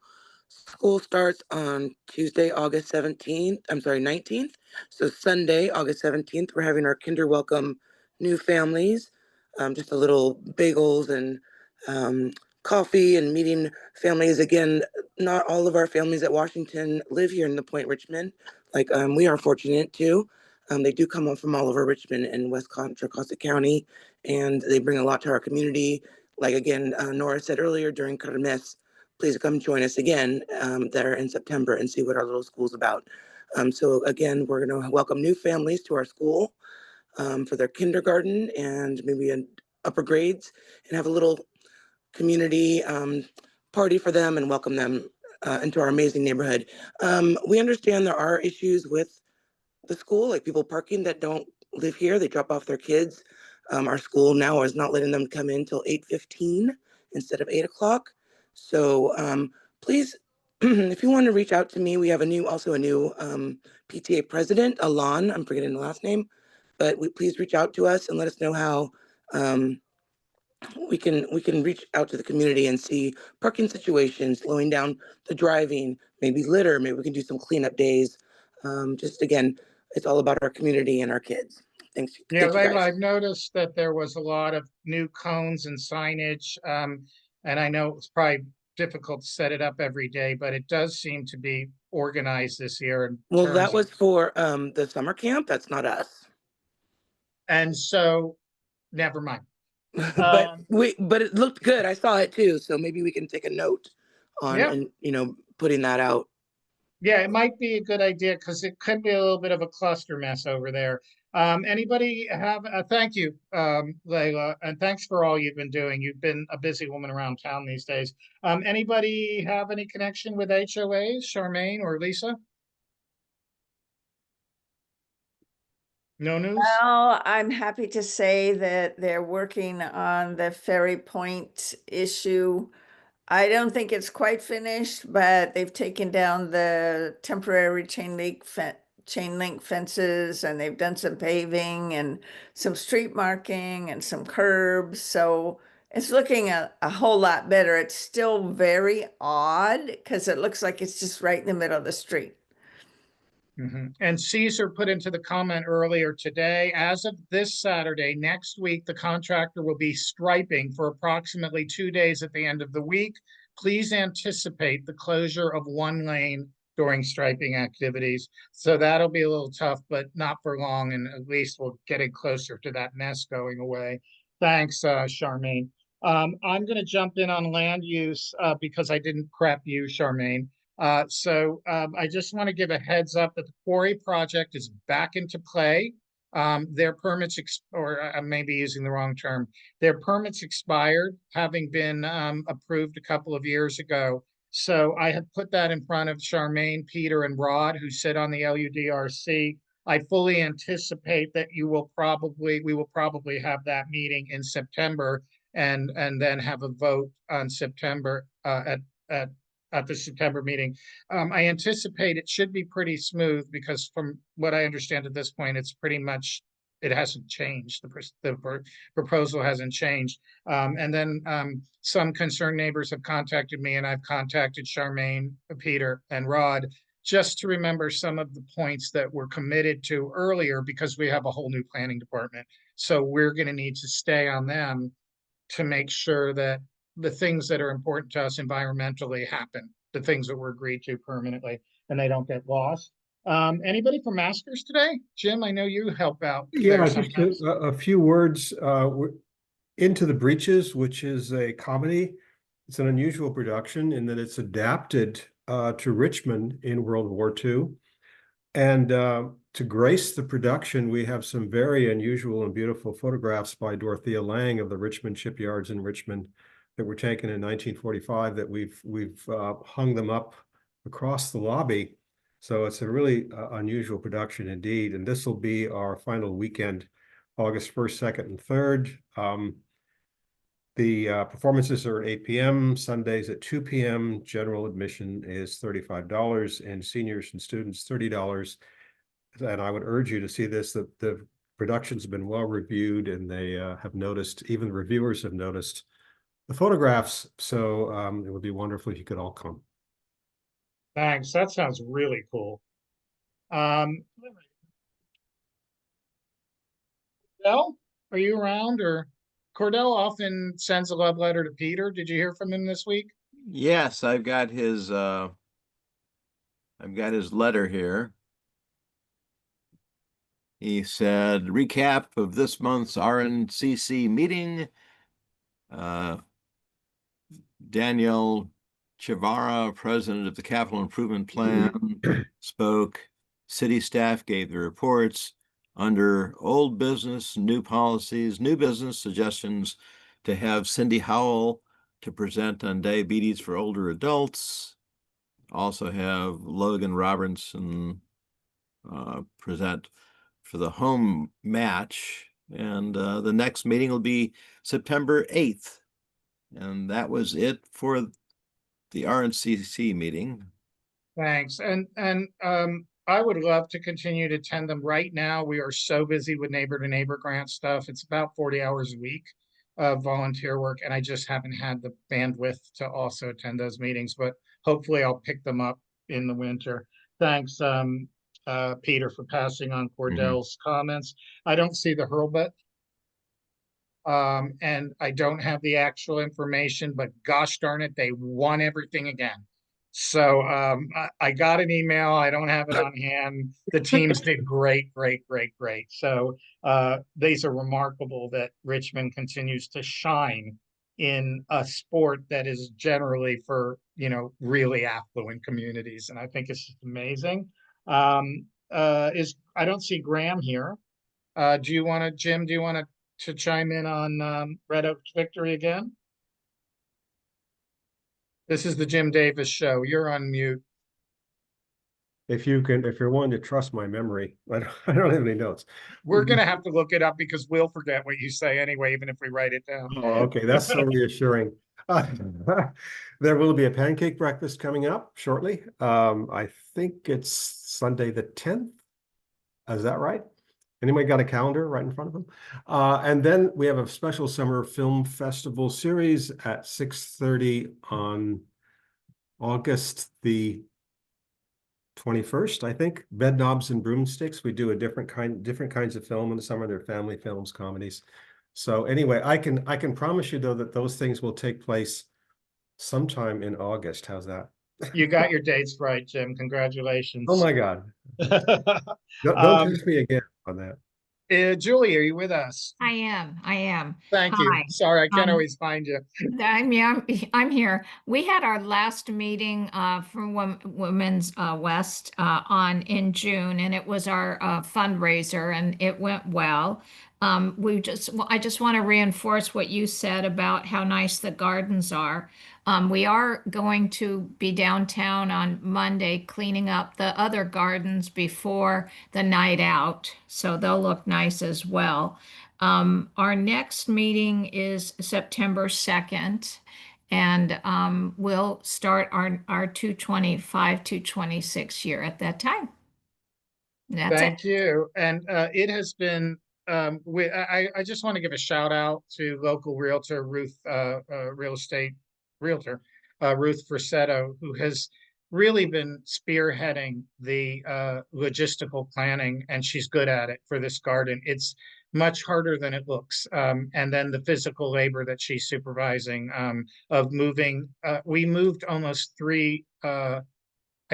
School starts on Tuesday, August 17th. I'm sorry, 19th. So Sunday, August 17th, we're having our kinder welcome new families. Just a little bagels and coffee and meeting families. Again, not all of our families at Washington live here in the Point Richmond. Like we are fortunate too. They do come up from all over Richmond and West Contra Costa County, and they bring a lot to our community. Like again, Nora said earlier during Kermesse, please come join us again there in September and see what our little school's about. So again, we're going to welcome new families to our school for their kindergarten and maybe in upper grades, and have a little community party for them and welcome them into our amazing neighborhood. We understand there are issues with the school, like people parking that don't live here. They drop off their kids. Our school now is not letting them come in till 8:15 instead of 8 o'clock. So please, if you want to reach out to me, we have also a new PTA president, Alon. I'm forgetting the last name, but please reach out to us and let us know how we can reach out to the community and see parking situations, slowing down the driving, maybe litter, maybe we can do some cleanup days. Just again, it's all about our community and our kids. Thanks. Yeah, Thank you Layla, guys. I've noticed that there was a lot of new cones and signage. And I know it's probably difficult to set it up every day, but it does seem to be organized this year in Well, terms that of, was for the summer camp. That's not us. and so never mind. But it looked good. I saw it too. So maybe we can take a note on Yeah. and putting that out. Yeah, it might be a good idea because it could be a little bit of a cluster mess over there. Anybody have, thank you, Layla, and thanks for all you've been doing. You've been a busy woman around town these days. Anybody have any connection with HOAs, Charmaine or Lisa? No news? Well, I'm happy to say that they're working on the Ferry Point issue. I don't think it's quite finished, but they've taken down the temporary chain link fences, and they've done some paving and some street marking and some curbs. So it's looking a whole lot better. It's still very odd because it looks like it's just right in the middle of the street. And Caesar put into the comment earlier today, as of this Saturday, next week, the contractor will be striping for approximately 2 days at the end of the week. Please anticipate the closure of one lane during striping activities. So that'll be a little tough, but not for long, and at least we'll get it closer to that mess going away. Thanks, Charmaine. I'm going to jump in on land use because I didn't prep you, Charmaine. I just want to give a heads up that the quarry project is back into play. Their permits, or I may be using the wrong term, their permits expired, having been approved a couple of years ago. So I have put that in front of Charmaine, Peter, and Rod, who sit on the LUDRC. I fully anticipate that we will probably have that meeting in September, and then have a vote on September at the September meeting. I anticipate it should be pretty smooth because from what I understand at this point, it's pretty much, it hasn't changed. The proposal hasn't changed. And then some concerned neighbors have contacted me, and I've contacted Charmaine, Peter, and Rod, just to remember some of the points that were committed to earlier, because we have a whole new planning department. So we're going to need to stay on them to make sure that the things that are important to us environmentally happen, the things that were agreed to permanently, and they don't get lost. Anybody from Masters today? Jim, I know you help out there Yeah, just sometimes. a few words. Into the Breaches, which is a comedy. It's an unusual production in that it's adapted to Richmond in World War II. And to grace the production, we have some very unusual and beautiful photographs by Dorothea Lange of the Richmond shipyards in Richmond that were taken in 1945 that we've hung them up across the lobby. So it's a really unusual production indeed. And this will be our final weekend, August 1st, 2nd, and 3rd. The performances are at 8 p.m., Sundays at 2 p.m. General admission is $35, and seniors and students $30. And I would urge you to see this. The productions have been well reviewed, and they have noticed, even the reviewers have noticed the photographs. So it would be wonderful if you could all come. Thanks. That sounds really cool. Cordell, are you around? Or Cordell often sends a love letter to Peter. Did you hear from him this week? Yes, I've got his letter here. He said, recap of this month's RNCC meeting. Danielle Chivara, president of the Capital Improvement Plan, spoke. City staff gave the reports. Under old business, new policies, new business suggestions to have Cindy Howell to present on diabetes for older adults. Also have Logan Robertson present for the home match. And the next meeting will be September 8th. And that was it for the RNCC meeting. Thanks. And I would love to continue to attend them. Right now, we are so busy with neighbor to neighbor grant stuff. It's about 40 hours a week of volunteer work, and I just haven't had the bandwidth to also attend those meetings, but hopefully I'll pick them up in the winter. Thanks, Peter, for passing on Cordell's comments. I don't see the Hurlbut. And I don't have the actual information, but gosh darn it, they won everything again. So I got an email. I don't have it on hand. The teams did great, great, great, great. So these are remarkable that Richmond continues to shine in a sport that is generally for, really affluent communities. And I think it's just amazing. I don't see Graham here. Jim, do you want to chime in on Red Oak's victory again? This is the Jim Davis Show. You're on mute. if you're willing to trust my memory, I don't have any notes. We're gonna have to look it up because we'll forget what you say anyway, even if we write it down. Oh, okay, that's so reassuring. There will be a pancake breakfast coming up shortly. I think it's Sunday the 10th. Is that right? Anybody got a calendar right in front of them? And then we have a special summer film festival series at 6:30 on August the 21st, I think. Bed Knobs and Broomsticks. We do a different kinds of film in the summer. They're family films, comedies. So anyway, I can promise you though that those things will take place sometime in August. How's that? You got your dates right, Jim. Congratulations. Oh my God. Don't Um, test me again on that. Julie, are you with us? I am. Thank you. Hi. Sorry, I can't always find you. I'm here. We had our last meeting for Women's West in June, and it was our fundraiser, and it went well. I just want to reinforce what you said about how nice the gardens are. We are going to be downtown on Monday cleaning up the other gardens before the night out, so they'll look nice as well. Our next meeting is September 2nd, and we'll start our 225, 226 year at that time. That's it. Thank you. And it has been, I just want to give a shout out to local realtor, real estate realtor, Ruth Frisetto, who has really been spearheading the logistical planning, and she's good at it for this garden. It's much harder than it looks. And then the physical labor that she's supervising of moving, we moved almost I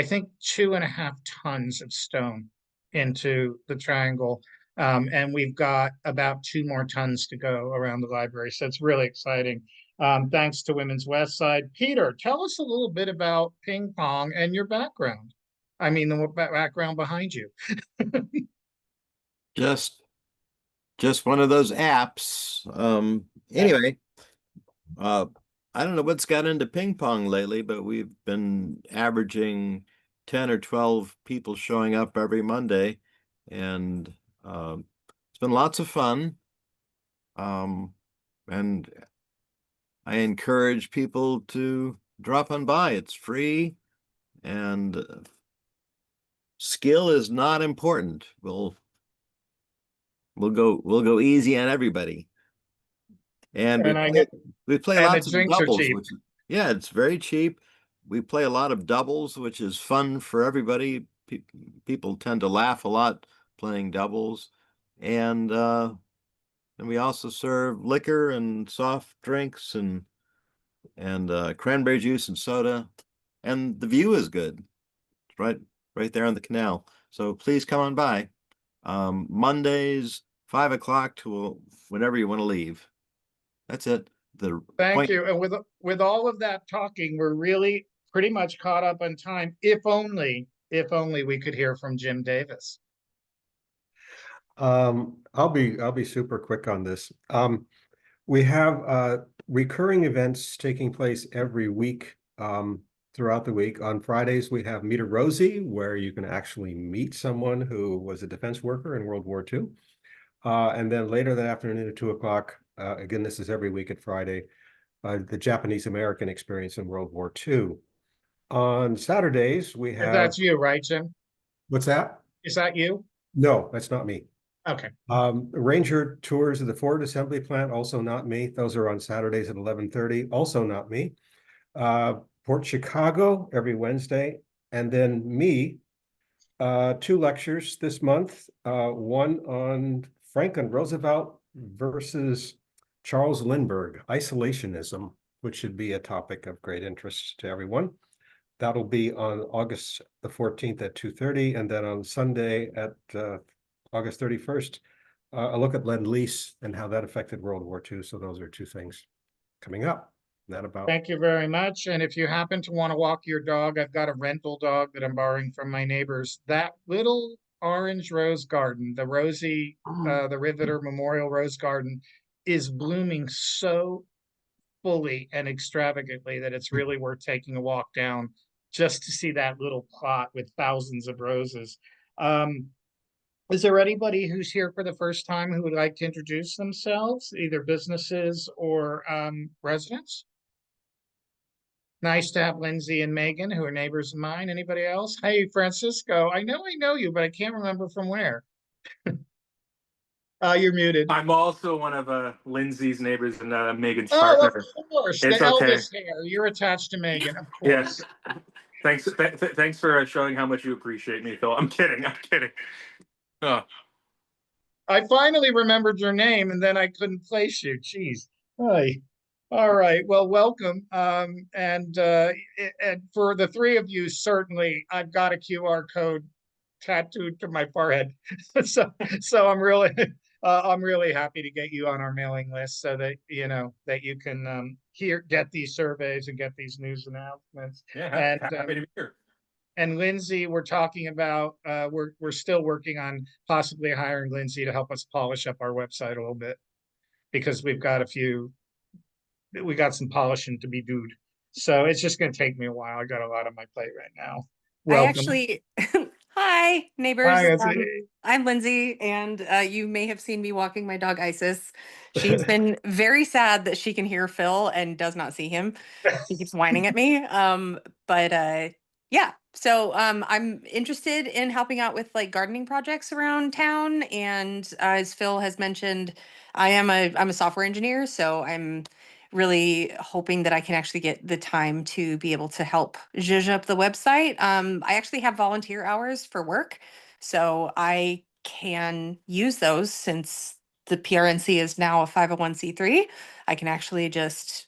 think 2.5 tons of stone into the triangle. And we've got about 2 more tons to go around the library. So it's really exciting. Thanks to Women's West Side. Peter, tell us a little bit about ping pong and your background. I mean, the background behind you. Just one of those apps. Anyway, I don't know what's got into ping pong lately, but we've been averaging 10 or 12 people showing up every Monday, and it's been lots of fun. And I encourage people to drop on by. It's free, and skill is not important. We'll go easy on everybody. And we play lots of doubles, yeah, it's very cheap. We play a lot of doubles, which is fun for everybody. People tend to laugh a lot playing doubles. And we also serve liquor and soft drinks and cranberry juice and soda. And the view is good. It's right there on the canal. So please come on by. Mondays, 5 o'clock to whenever you want to leave. That's it. Thank you. And with all of that talking, we're really pretty much caught up on time. If only we could hear from Jim Davis. I'll be super quick on this. We have recurring events taking place every week throughout the week. On Fridays, we have Meet a Rosie, where you can actually meet someone who was a defense worker in World War II. And then later that afternoon at 2 o'clock, again, this is every week at Friday, the Japanese American experience in World War II. On Saturdays, we have... That's you, right, Jim? What's that? Is that you? No, that's not me. Okay. Ranger tours of the Ford Assembly Plant, also not me. Those are on Saturdays at 11:30, also not me. Port Chicago every Wednesday, and then me, 2 lectures this month, one on Franklin Roosevelt versus Charles Lindbergh, isolationism, which should be a topic of great interest to everyone. That'll be on August the 14th at 2:30, and then on Sunday at August 31st, a look at Lend-Lease and how that affected World War II. So those are 2 things coming up. Thank you very much. And if you happen to want to walk your dog, I've got a rental dog that I'm borrowing from my neighbors. That little orange rose garden, the Rosie, the Riveter Memorial Rose Garden, is blooming so fully and extravagantly that it's really worth taking a walk down just to see that little plot with thousands of roses. Is there anybody who's here for the first time who would like to introduce themselves, either businesses or residents? Nice to have Lindsay and Megan, who are neighbors of mine. Anybody else? Hey, Francisco, I know you, but I can't remember from where. You're muted. I'm also one of Lindsay's neighbors and Megan's Oh, partner. of course, It's the okay. Elvis hair. You're attached to Megan, of Yes. course. Thanks for showing how much you appreciate me, Phil. I'm kidding. Oh. I finally remembered your name, and then I couldn't place you. Jeez. Hi. All right. Well, welcome. And for the three of you, certainly, I've got a QR code tattooed to my forehead. so I'm really happy to get you on our mailing list so that that you can get these surveys and get these news announcements. Yeah, And happy to be here. and Lindsay, we're talking about we're still working on possibly hiring Lindsay to help us polish up our website a little bit, because we got some polishing to be doed. So it's just going to take me a while. I got a lot on my plate right now. I Welcome. actually, hi, neighbors. Hi, I'm Lindsay, and you may have seen me walking my dog Isis. She's been very sad that she can hear Phil and does not see him. She keeps whining at me. Yeah, so I'm interested in helping out with like gardening projects around town. And as Phil has mentioned, I'm a software engineer, so I'm really hoping that I can actually get the time to be able to help zhuzh up the website. I actually have volunteer hours for work, so I can use those since the PRNC is now a 501c3. I can actually just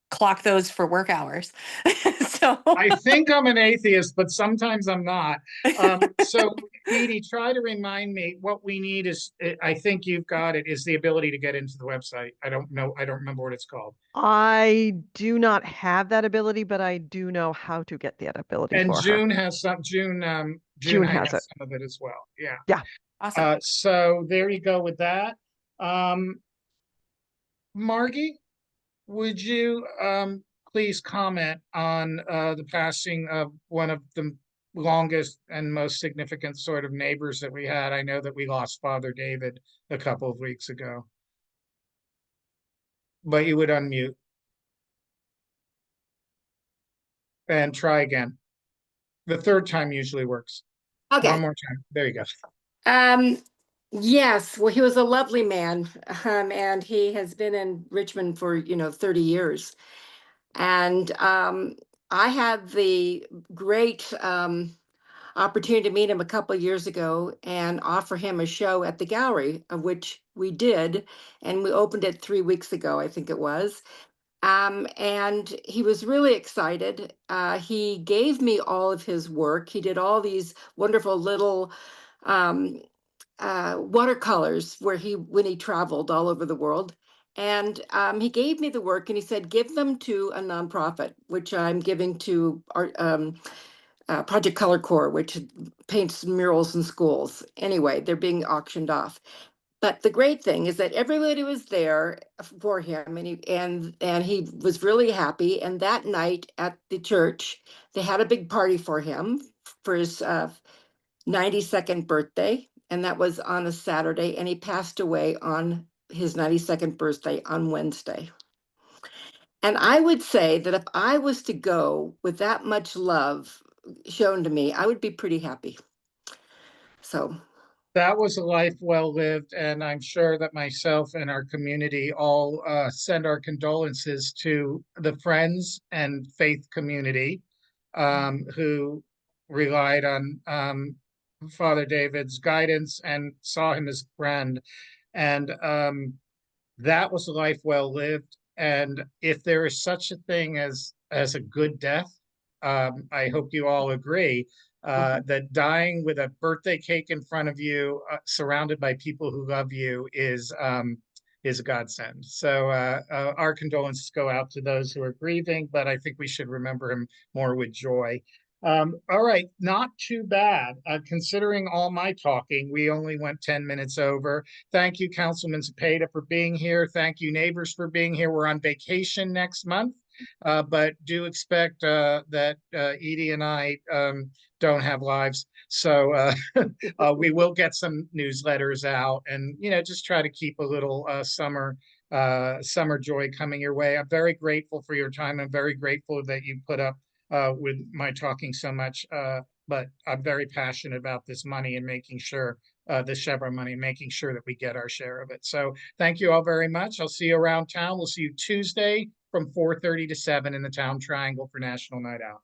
clock those for work hours. So I think I'm an atheist, but sometimes I'm not. So Edie, try to remind me what we need is, I think you've got it, is the ability to get into the website. I don't know. I don't remember what it's called. I do not have that ability, but I do know how to get that ability And for her. June has some, June has it. some of it as well. Yeah. Yeah. Awesome. So there you go with that. Margie, would you please comment on the passing of one of the longest and most significant sort of neighbors that we had? I know that we lost Father David a couple of weeks ago. But you would unmute. And try again. The third time usually works. Okay. One more time. There you go. Yes, well, he was a lovely man, and he has been in Richmond for 30 years. And I had the great opportunity to meet him a couple of years ago and offer him a show at the gallery, of which we did, and we opened it 3 weeks ago, I think it was. And he was really excited. He gave me all of his work. He did all these wonderful little watercolors when he traveled all over the world. And he gave me the work and he said, give them to a nonprofit, which I'm giving to our Project Color Corps, which paints murals in schools. Anyway, they're being auctioned off. But the great thing is that everybody was there for him, and he was really happy. And that night at the church, they had a big party for him for his 92nd birthday, and that was on a Saturday. And he passed away on his 92nd birthday on Wednesday. And I would say that if I was to go with that much love shown to me, I would be pretty happy. So that was a life well lived, and I'm sure that myself and our community all send our condolences to the friends and faith community who relied on Father David's guidance and saw him as a friend. And that was a life well lived. And if there is such a thing as a good death, I hope you all agree that dying with a birthday cake in front of you, surrounded by people who love you, is a godsend. So our condolences go out to those who are grieving, but I think we should remember him more with joy. All right, not too bad. Considering all my talking, we only went 10 minutes over. Thank you, Councilman Zepeda, for being here. Thank you, neighbors, for being here. We're on vacation next month. But do expect that Edie and I don't have lives. So we will get some newsletters out and, just try to keep a little summer joy coming your way. I'm very grateful for your time. I'm very grateful that you put up with my talking so much. But I'm very passionate about this money and making sure the Chevron money, making sure that we get our share of it. So thank you all very much. I'll see you around town. We'll see you Tuesday from 4:30 to 7 in the Town Triangle for National Night Out.